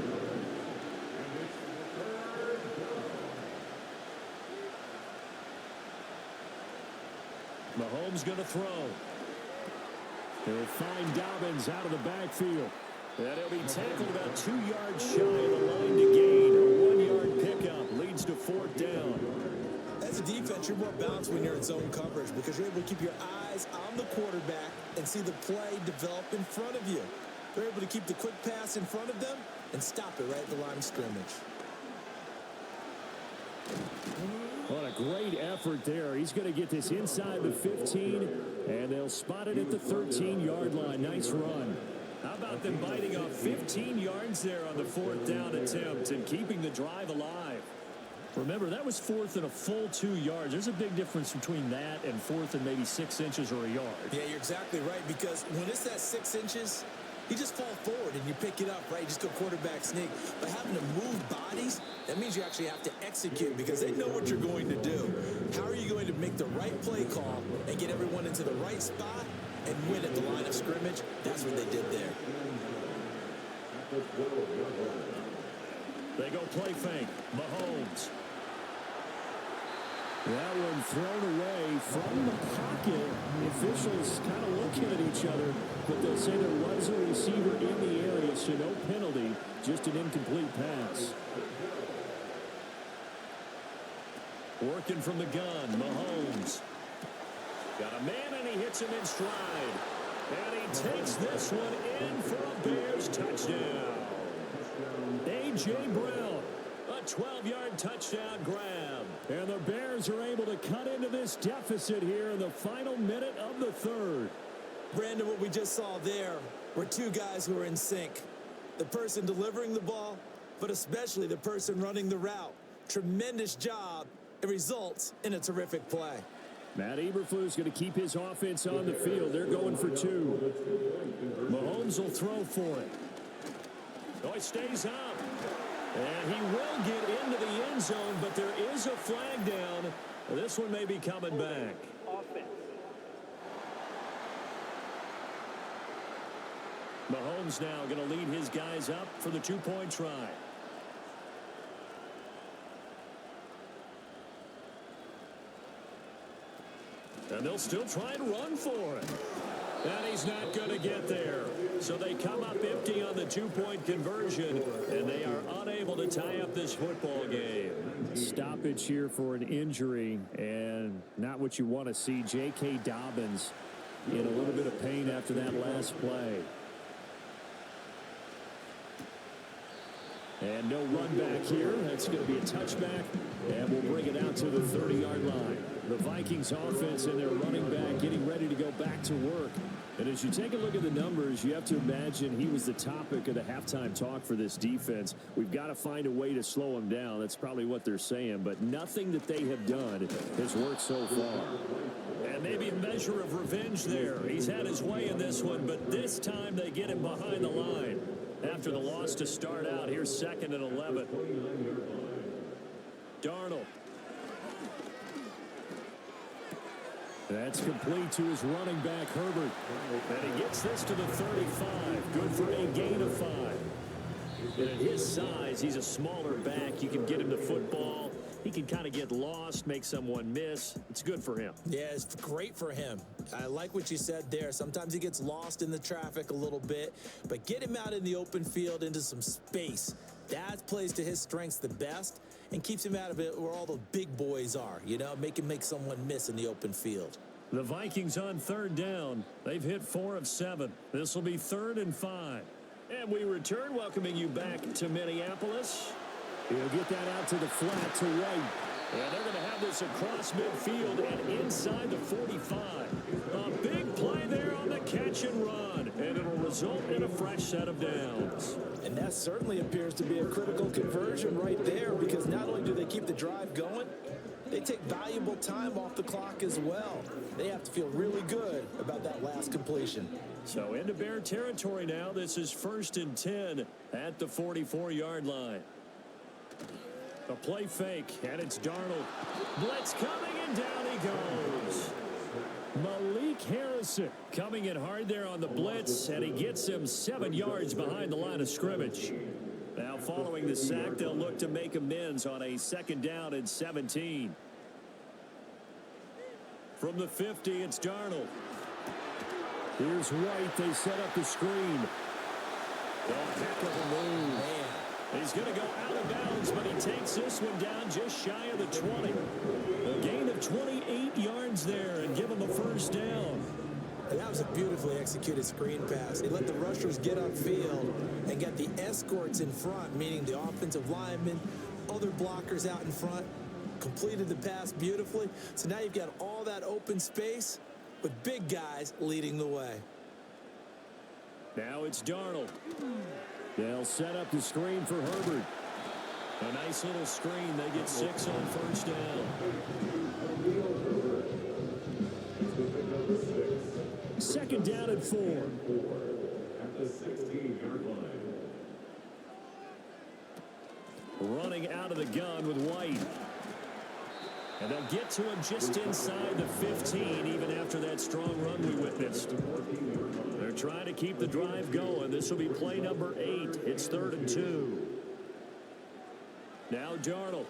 Mahomes going to throw. He'll find Dobbins out of the backfield. And he'll be tackled about 2 yards shy of the line to gain. A 1-yard pickup leads to 4th down. As a defense, you're more balanced when you're in zone coverage because you're able to keep your eyes on the quarterback and see the play develop in front of you. They're able to keep the quick pass in front of them and stop it right at the line of scrimmage. What a great effort there. He's going to get this inside the 15, and they'll spot it at the 13-yard line. Nice run. How about them biting off 15 yards there on the 4th down attempt and keeping the drive alive? Remember, that was 4th and a full 2 yards. There's a big difference between that and 4th and maybe 6 inches or a yard. Yeah, you're exactly right, because when it's that 6 inches, you just fall forward and you pick it up, right? You just go quarterback sneak. But having to move bodies, that means you actually have to execute because they know what you're going to do. How are you going to make the right play call and get everyone into the right spot and win at the line of scrimmage? That's what they did there. They go play fake. Mahomes. That one thrown away from the pocket. The officials kind of looking at each other, but they'll say there was a receiver in the area, so no penalty, just an incomplete pass. Working from the gun, Mahomes. Got a man, and he hits him in stride. And he takes this one in for a Bears touchdown. A.J. Brown, a 12-yard touchdown grab. And the Bears are able to cut into this deficit here in the final minute of the 3rd. Brandon, what we just saw there were two guys who are in sync. The person delivering the ball, but especially the person running the route. Tremendous job. It results in a terrific play. Matt Eberflus going to keep his offense on the field. They're going for 2. Mahomes will throw for it. Oh, he stays up. And he will get into the end zone, but there is a flag down. This one may be coming back. Offense. Mahomes now going to lead his guys up for the 2-point try. And they'll still try and run for it. And he's not going to get there. So they come up empty on the two-point conversion, and they are unable to tie up this football game. Stoppage here for an injury, and not what you want to see. J.K. Dobbins in a little bit of pain after that last play. And no run back here. That's going to be a touchback, and we'll bring it out to the 30-yard line. The Vikings offense and their running back getting ready to go back to work. And as you take a look at the numbers, you have to imagine he was the topic of the halftime talk for this defense. We've got to find a way to slow him down. That's probably what they're saying. But nothing that they have done has worked so far. And maybe a measure of revenge there. He's had his way in this one, but this time they get him behind the line. After the loss to start out, here's 2nd and 11. Darnold. That's complete to his running back, Herbert. And he gets this to the 35. Good for a gain of 5. And at his size, he's a smaller back. You can get him the football. He can kind of get lost, make someone miss. It's good for him. Yeah, it's great for him. I like what you said there. Sometimes he gets lost in the traffic a little bit, but get him out in the open field into some space. That plays to his strengths the best and keeps him out of it where all the big boys are, you know, make someone miss in the open field. The Vikings on 3rd down. They've hit 4 of 7. This will be 3rd and 5. And we return, welcoming you back to Minneapolis. He'll get that out to the flat to right. And they're going to have this across midfield and inside the 45. A big play there on the catch and run. And it'll result in a fresh set of downs. And that certainly appears to be a critical conversion right there, because not only do they keep the drive going, they take valuable time off the clock as well. They have to feel really good about that last completion. So into Bear territory now. This is 1st and 10 at the 44-yard line. A play fake, and it's Darnold. Blitz coming, and down he goes. Malik Harrison coming in hard there on the blitz, and he gets him 7 yards behind the line of scrimmage. Now following the sack, they'll look to make amends on a 2nd down and 17. From the 50, it's Darnold. Here's White. They set up the screen. Oh, heck of a move. Man. He's going to go out of bounds, but he takes this one down just shy of the 20. A gain of 28 yards there and give him a 1st down. And that was a beautifully executed screen pass. He let the rushers get upfield and got the escorts in front, meaning the offensive linemen, other blockers out in front, completed the pass beautifully. So now you've got all that open space with big guys leading the way. Now it's Darnold. They'll set up the screen for Herbert. A nice little screen. They get 6 on 1st down. 2nd down and 4. At the 16-yard line. Running out of the gun with White. And they'll get to him just inside the 15, even after that strong run we witnessed. They're trying to keep the drive going. This will be play number 8. It's 3rd and 2. Now Darnold.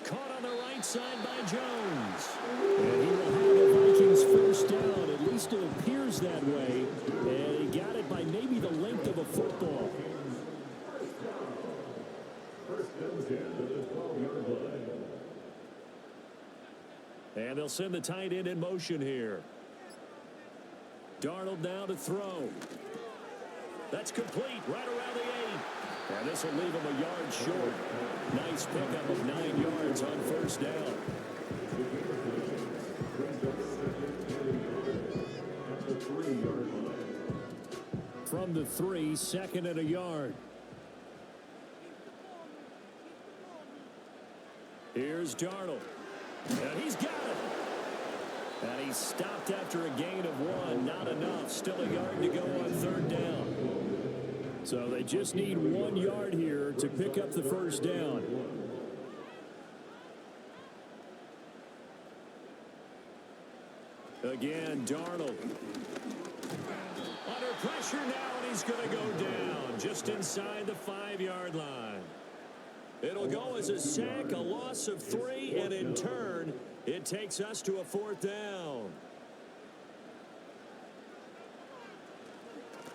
Caught on the right side by Jones. And he will have the Vikings 1st down. At least it appears that way. And he got it by maybe the length of a football. 1st and 10 at the 12-yard line. And they'll send the tight end in motion here. Darnold now to throw. That's complete right around the 8. And this will leave him a yard short. Nice pickup of 9 yards on 1st down. At the 3-yard line. From the 3, 2nd and a yard. Here's Darnold. And he's got it. And he's stopped after a gain of 1. Not enough. Still a yard to go on 3rd down. So they just need 1 yard here to pick up the 1st down. Again, Darnold. Under pressure now, and he's going to go down just inside the 5-yard line. It'll go as a sack, a loss of 3, and in turn, it takes us to a 4th down.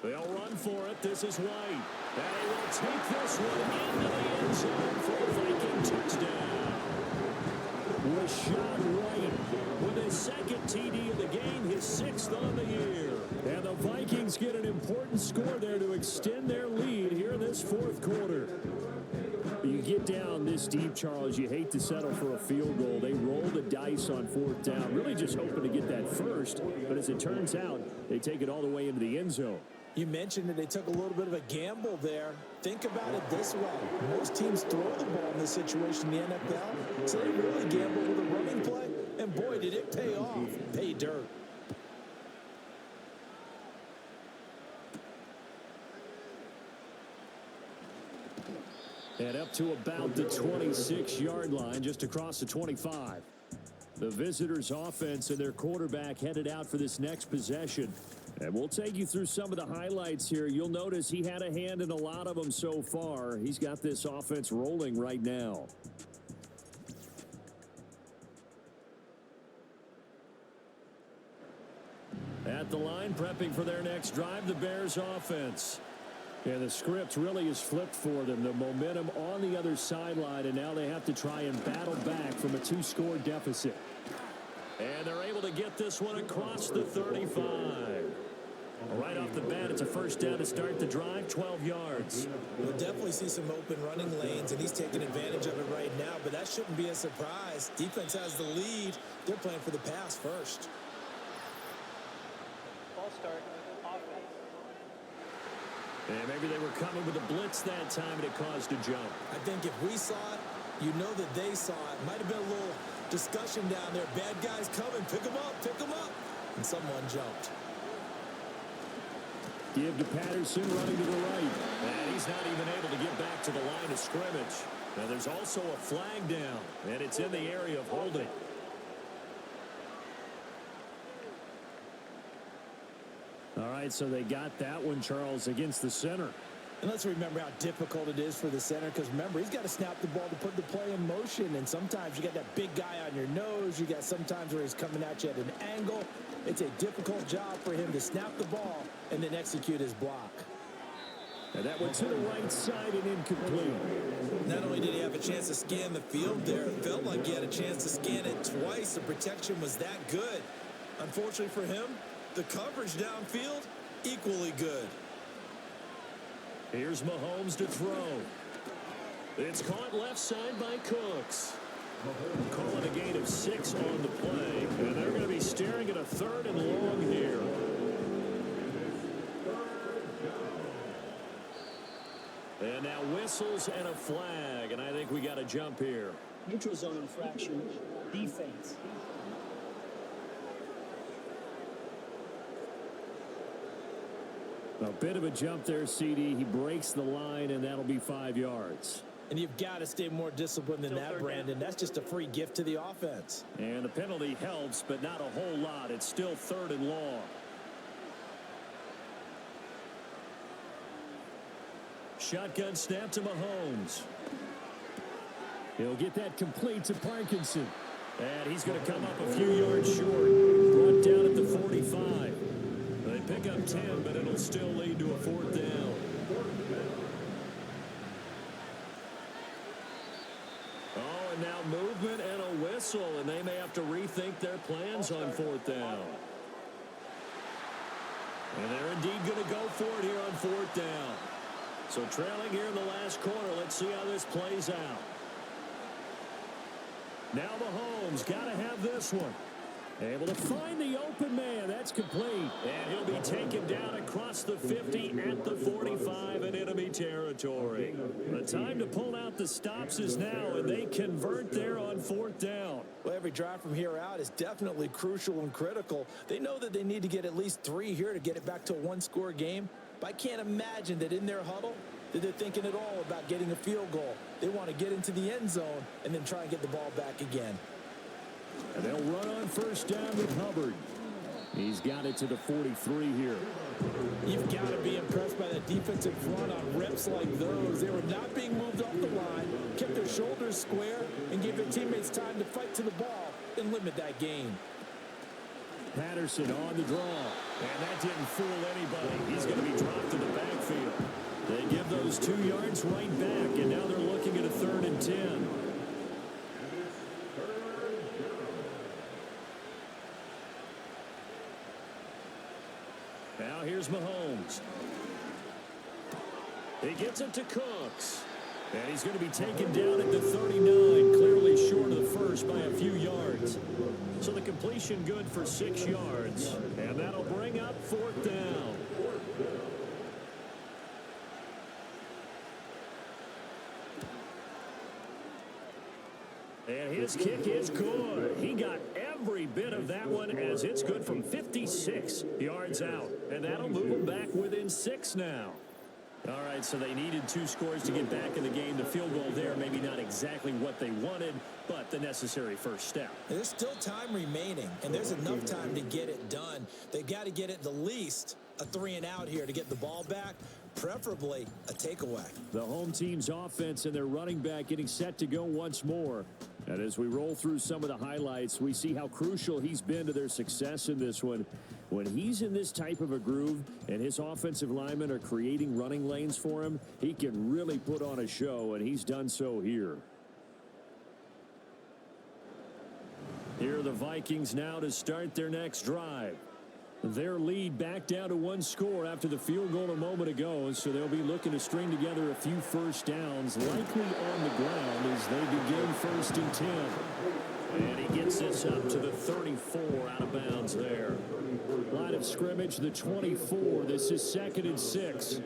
They'll run for it. This is White. And he will take this one into the end zone for a Viking touchdown. Rashad White with his second TD of the game, his 6th on the year. And the Vikings get an important score there to extend their lead here in this 4th quarter. You get down this deep, Charles, you hate to settle for a field goal. They roll the dice on 4th down, really just hoping to get that first. But as it turns out, they take it all the way into the end zone. You mentioned that they took a little bit of a gamble there. Think about it this way. Most teams throw the ball in this situation in the NFL, so they really gamble with a running play. And boy, did it pay off. Pay dirt. And up to about the 26-yard line, just across the 25. The visitors' offense and their quarterback headed out for this next possession. And we'll take you through some of the highlights here. You'll notice he had a hand in a lot of them so far. He's got this offense rolling right now. At the line, prepping for their next drive, the Bears offense. And the script really is flipped for them. The momentum on the other sideline, and now they have to try and battle back from a 2-score deficit. And they're able to get this one across the 35. Right off the bat, it's a first down to start the drive, 12 yards. We'll definitely see some open running lanes, and he's taking advantage of it right now, but that shouldn't be a surprise. Defense has the lead. They're playing for the pass first. Ball start, offense. And maybe they were coming with a blitz that time, and it caused a jump. I think if we saw it, you know that they saw it. Might have been a little discussion down there. Bad guys coming. Pick them up. Pick them up. And someone jumped. Give to Patterson running to the right. And he's not even able to get back to the line of scrimmage. Now there's also a flag down, and it's in the area of holding. All right, so they got that one, Charles, against the center. And let's remember how difficult it is for the center, because remember, he's got to snap the ball to put the play in motion, and sometimes you got that big guy on your nose. You got sometimes where he's coming at you at an angle. It's a difficult job for him to snap the ball and then execute his block. And that went to the right side and incomplete. Not only did he have a chance to scan the field there, it felt like he had a chance to scan it twice. The protection was that good. Unfortunately for him, the coverage downfield, equally good. Here's Mahomes to throw. It's caught left side by Cooks. Calling a gain of 6 on the play. And they're going to be staring at a 3rd and long here. And now whistles and a flag. And I think we got a jump here. Neutral zone infraction. Defense. A bit of a jump there, CD. He breaks the line, and that'll be 5 yards. And you've got to stay more disciplined than that, Brandon. That's just a free gift to the offense. And the penalty helps, but not a whole lot. It's still 3rd and long. Shotgun snap to Mahomes. He'll get that complete to Parkinson. And he's going to come up a few yards short. Brought down at the 45. They pick up 10, but it'll still lead to a 4th down. Oh, and now movement and a whistle, and they may have to rethink their plans on 4th down. And they're indeed going to go for it here on 4th down. So trailing here in the last quarter, let's see how this plays out. Now Mahomes got to have this one. Able to find the open man. That's complete. And he'll be taken down across the 50 at the 45 in enemy territory. The time to pull out the stops is now, and they convert there on 4th down. Well, every drive from here out is definitely crucial and critical. They know that they need to get at least 3 here to get it back to a 1-score game. But I can't imagine that in their huddle that they're thinking at all about getting a field goal. They want to get into the end zone and then try and get the ball back again. And they'll run on 1st down with Hubbard. He's got it to the 43 here. You've got to be impressed by the defensive front on reps like those. They were not being moved off the line, kept their shoulders square, and gave their teammates time to fight to the ball and limit that gain. Patterson on the draw. And that didn't fool anybody. He's going to be dropped in the backfield. They give those 2 yards right back, and now they're looking at a 3rd and 10. Now here's Mahomes. He gets it to Cooks. And he's going to be taken down at the 39, clearly short of the first by a few yards. So the completion good for 6 yards. And that'll bring up 4th down. And his kick is good. He got every bit of that one as it's good from 56 yards out. And that'll move them back within 6 now. All right, so they needed 2 scores to get back in the game. The field goal there, maybe not exactly what they wanted, but the necessary first step. There's still time remaining, and there's enough time to get it done. They've got to get it the least a 3 and out here to get the ball back, preferably a takeaway. The home team's offense and their running back getting set to go once more. And as we roll through some of the highlights, we see how crucial he's been to their success in this one. When he's in this type of a groove and his offensive linemen are creating running lanes for him, he can really put on a show, and he's done so here. Here are the Vikings now to start their next drive. Their lead back down to 1 score after the field goal a moment ago, so they'll be looking to string together a few first downs, likely on the ground as they begin 1st and 10. And he gets this up to the 34 out of bounds there. Line of scrimmage, the 24. This is 2nd and 6.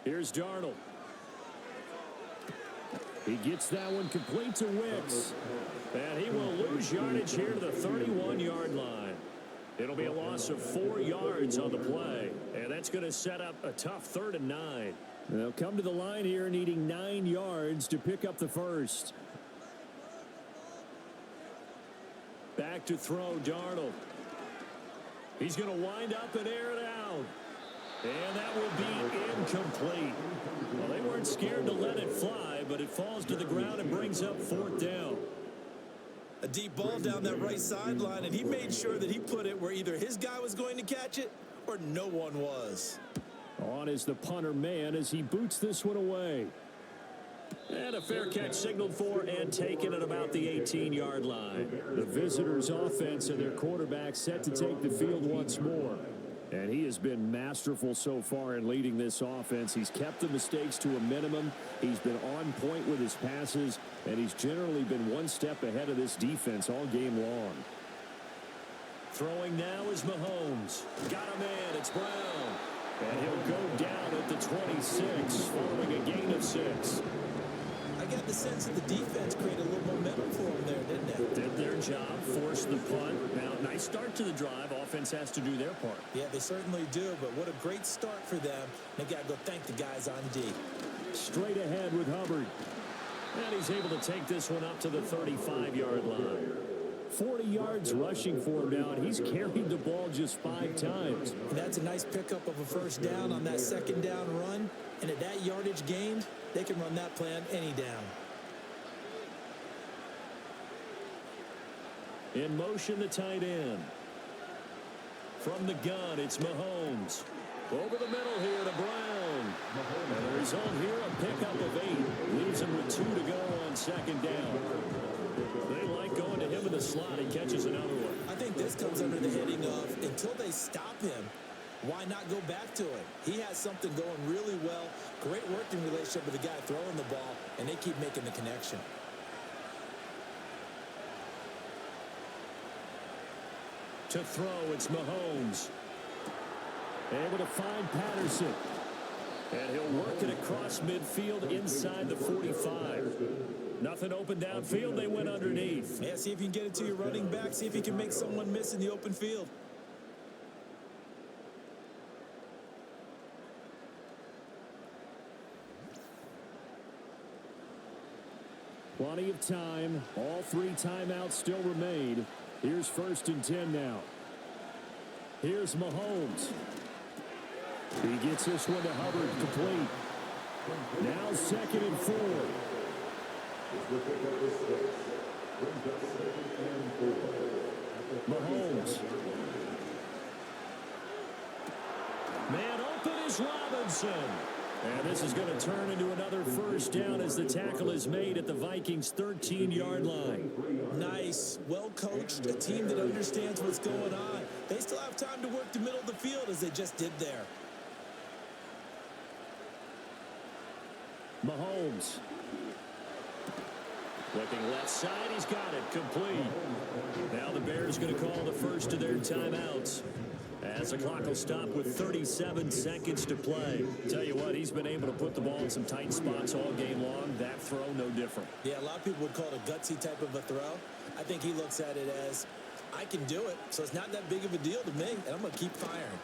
Here's Darnold. He gets that one complete to Wicks. And he will lose yardage here to the 31-yard line. It'll be a loss of 4 yards on the play. And that's going to set up a tough 3rd and 9. They'll come to the line here needing 9 yards to pick up the first. Back to throw, Darnold. He's going to wind up and air it out. And that will be incomplete. Well, they weren't scared to let it fly, but it falls to the ground and brings up 4th down. A deep ball down that right sideline, and he made sure that he put it where either his guy was going to catch it or no one was. On is the punter man as he boots this one away. And a fair catch signaled for and taken at about the 18-yard line. The visitors' offense and their quarterback set to take the field once more. And he has been masterful so far in leading this offense. He's kept the mistakes to a minimum. He's been on point with his passes, and he's generally been one step ahead of this defense all game long. Throwing now is Mahomes. Got a man. It's Brown. And he'll go down at the 26 following a gain of 6. I got the sense that the defense created a little momentum for them there, didn't it? Did their job, forced the punt. Now, nice start to the drive. Offense has to do their part. Yeah, they certainly do, but what a great start for them. They got to go thank the guys on D. Straight ahead with Hubbard. And he's able to take this one up to the 35-yard line. 40 yards rushing for him now, and he's carried the ball just 5 times. And that's a nice pickup of a first down on that 2nd down run. And at that yardage gained, they can run that plan any down. In motion, the tight end. From the gun, it's Mahomes. Over the middle here to Brown. And the result here, a pickup of 8. Leaves him with 2 to go on 2nd down. They like going to him in the slot. He catches another one. I think this comes under the heading of until they stop him, why not go back to him? He has something going really well. Great working relationship with the guy throwing the ball, and they keep making the connection. To throw, it's Mahomes. Able to find Patterson. And he'll work it across midfield inside the 45. Nothing open downfield. They went underneath. Yeah, see if you can get it to your running back. See if you can make someone miss in the open field. Plenty of time. All 3 timeouts still remain. Here's 1st and 10 now. Here's Mahomes. He gets this one to Hubbard complete. Now 2nd and 4. Mahomes. Man open is Robinson. And this is going to turn into another first down as the tackle is made at the Vikings' 13-yard line. Nice. Well coached. A team that understands what's going on. They still have time to work the middle of the field as they just did there. Mahomes. Looking left side, he's got it. Complete. Now the Bears going to call the first of their timeouts, as the clock will stop with 37 seconds to play. Tell you what, he's been able to put the ball in some tight spots all game long. That throw, no different. Yeah, a lot of people would call it a gutsy type of a throw. I think he looks at it as, I can do it, so it's not that big of a deal to me, and I'm going to keep firing.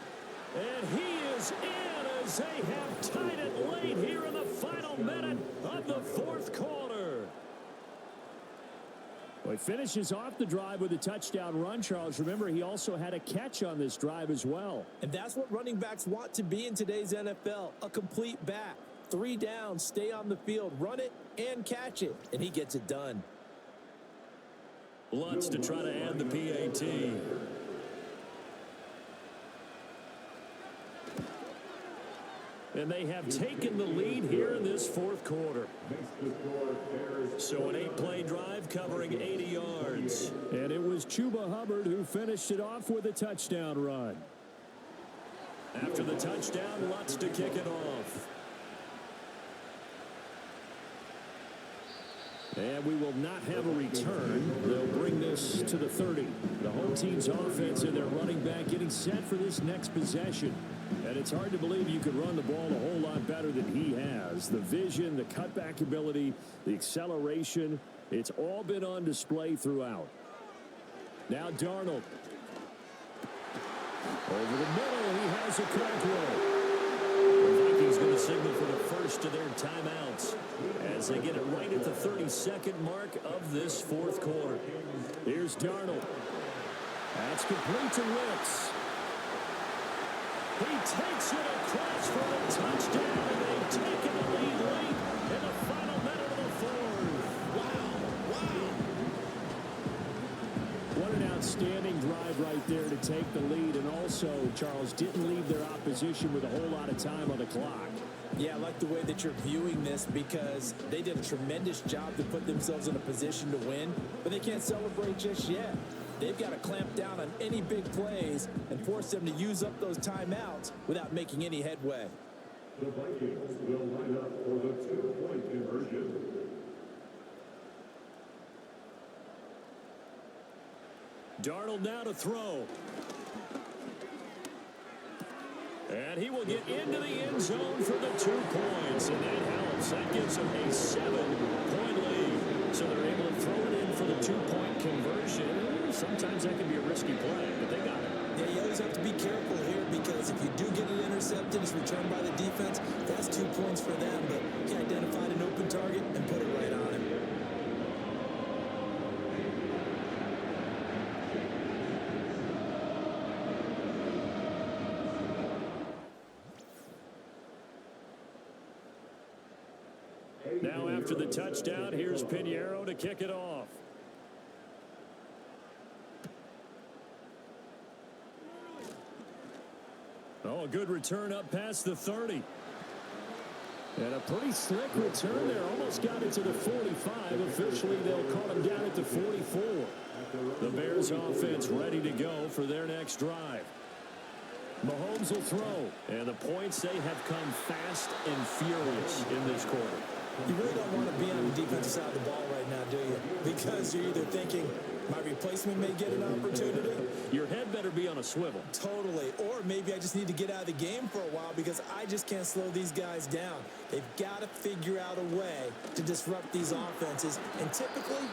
And he is in as they have tied it late here in the final minute of the fourth quarter. Well, he finishes off the drive with a touchdown run, Charles. Remember, he also had a catch on this drive as well. And that's what running backs want to be in today's NFL, a complete back. 3 down, stay on the field, run it, and catch it. And he gets it done. Lutz to try to add the PAT. And they have taken the lead here in this fourth quarter. So an 8-play drive covering 80 yards. And it was Chuba Hubbard who finished it off with a touchdown run. After the touchdown, Lutz to kick it off. And we will not have a return. They'll bring this to the 30. The home team's offense and their running back getting set for this next possession. And it's hard to believe you could run the ball a whole lot better than he has. The vision, the cutback ability, the acceleration, it's all been on display throughout. Now Darnold. Over the middle, he has a crack roll. The Vikings going to signal for the first of their timeouts as they get it right at the 32nd mark of this fourth quarter. Here's Darnold. That's complete to Wicks. He takes it across for the touchdown, and they've taken the lead late in the final minute of the fourth. Wow. What an outstanding drive right there to take the lead, and also, Charles, didn't leave their opposition with a whole lot of time on the clock. Yeah, I like the way that you're viewing this because they did a tremendous job to put themselves in a position to win, but they can't celebrate just yet. They've got to clamp down on any big plays and force them to use up those timeouts without making any headway. The Vikings will line up for the 2-point conversion. Darnold now to throw. And he will get into the end zone for the 2 points, and that helps. That gives them a 7-point lead. So they're able to throw it in for the 2-point conversion. Sometimes that can be a risky play, but they got it. Yeah, you always have to be careful here because if you do get it intercepted, it's returned by the defense, that's 2 points for them, but he identified an open target and put it right on him. Now after the touchdown, here's Pinheiro to kick it off. Oh, a good return up past the 30. And a pretty slick return there. Almost got it to the 45. Officially, they'll call him down at the 44. The Bears offense ready to go for their next drive. Mahomes will throw. And the points, they have come fast and furious in this quarter. You really don't want to be on the defensive side of the ball right now, do you? Because you're either thinking, my replacement may get an opportunity. Your head better be on a swivel. Totally. Or maybe I just need to get out of the game for a while because I just can't slow these guys down. They've got to figure out a way to disrupt these offenses. And typically,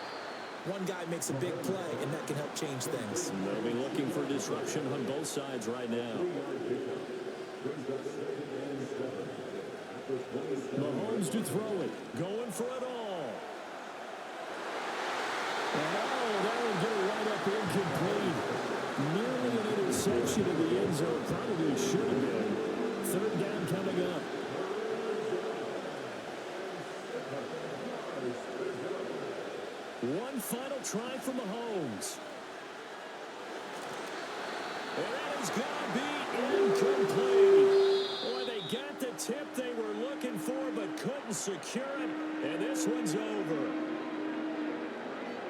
one guy makes a big play, and that can help change things. They'll be looking for disruption on both sides right now. Mahomes to throw it. Going for it all. Oh, that will get it right up incomplete. Nearly an interception in the end zone. Probably should have been. Third down coming up. final try for Mahomes. And that is going to be incomplete. Boy, they got the tip they were looking for but couldn't secure it. And this one's over.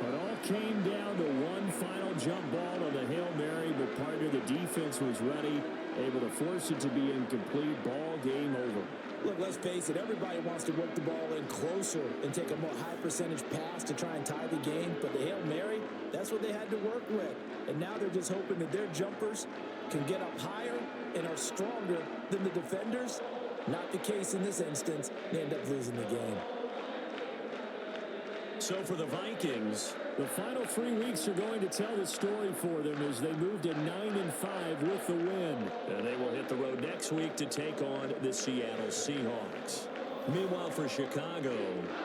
It all came down to one final jump ball on the Hail Mary, but partner, the defense was ready, able to force it to be incomplete. Ball game over. Look, let's face it, everybody wants to work the ball in closer and take a more high percentage pass to try and tie the game, but the Hail Mary, that's what they had to work with. And now they're just hoping that their jumpers can get up higher and are stronger than the defenders. Not the case in this instance. They end up losing the game. So for the Vikings, the final 3 weeks are going to tell the story for them as they move to 9-5 with the win. and they will hit the road next week to take on the Seattle Seahawks. Meanwhile, for Chicago,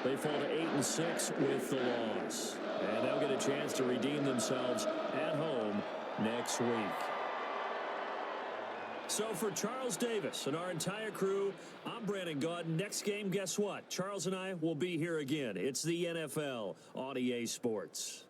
they fall to 8-6 with the loss. And they'll get a chance to redeem themselves at home next week. So for Charles Davis and our entire crew, I'm Brandon Gaudin. Next game, guess what? Charles and I will be here again. It's the NFL on EA Sports.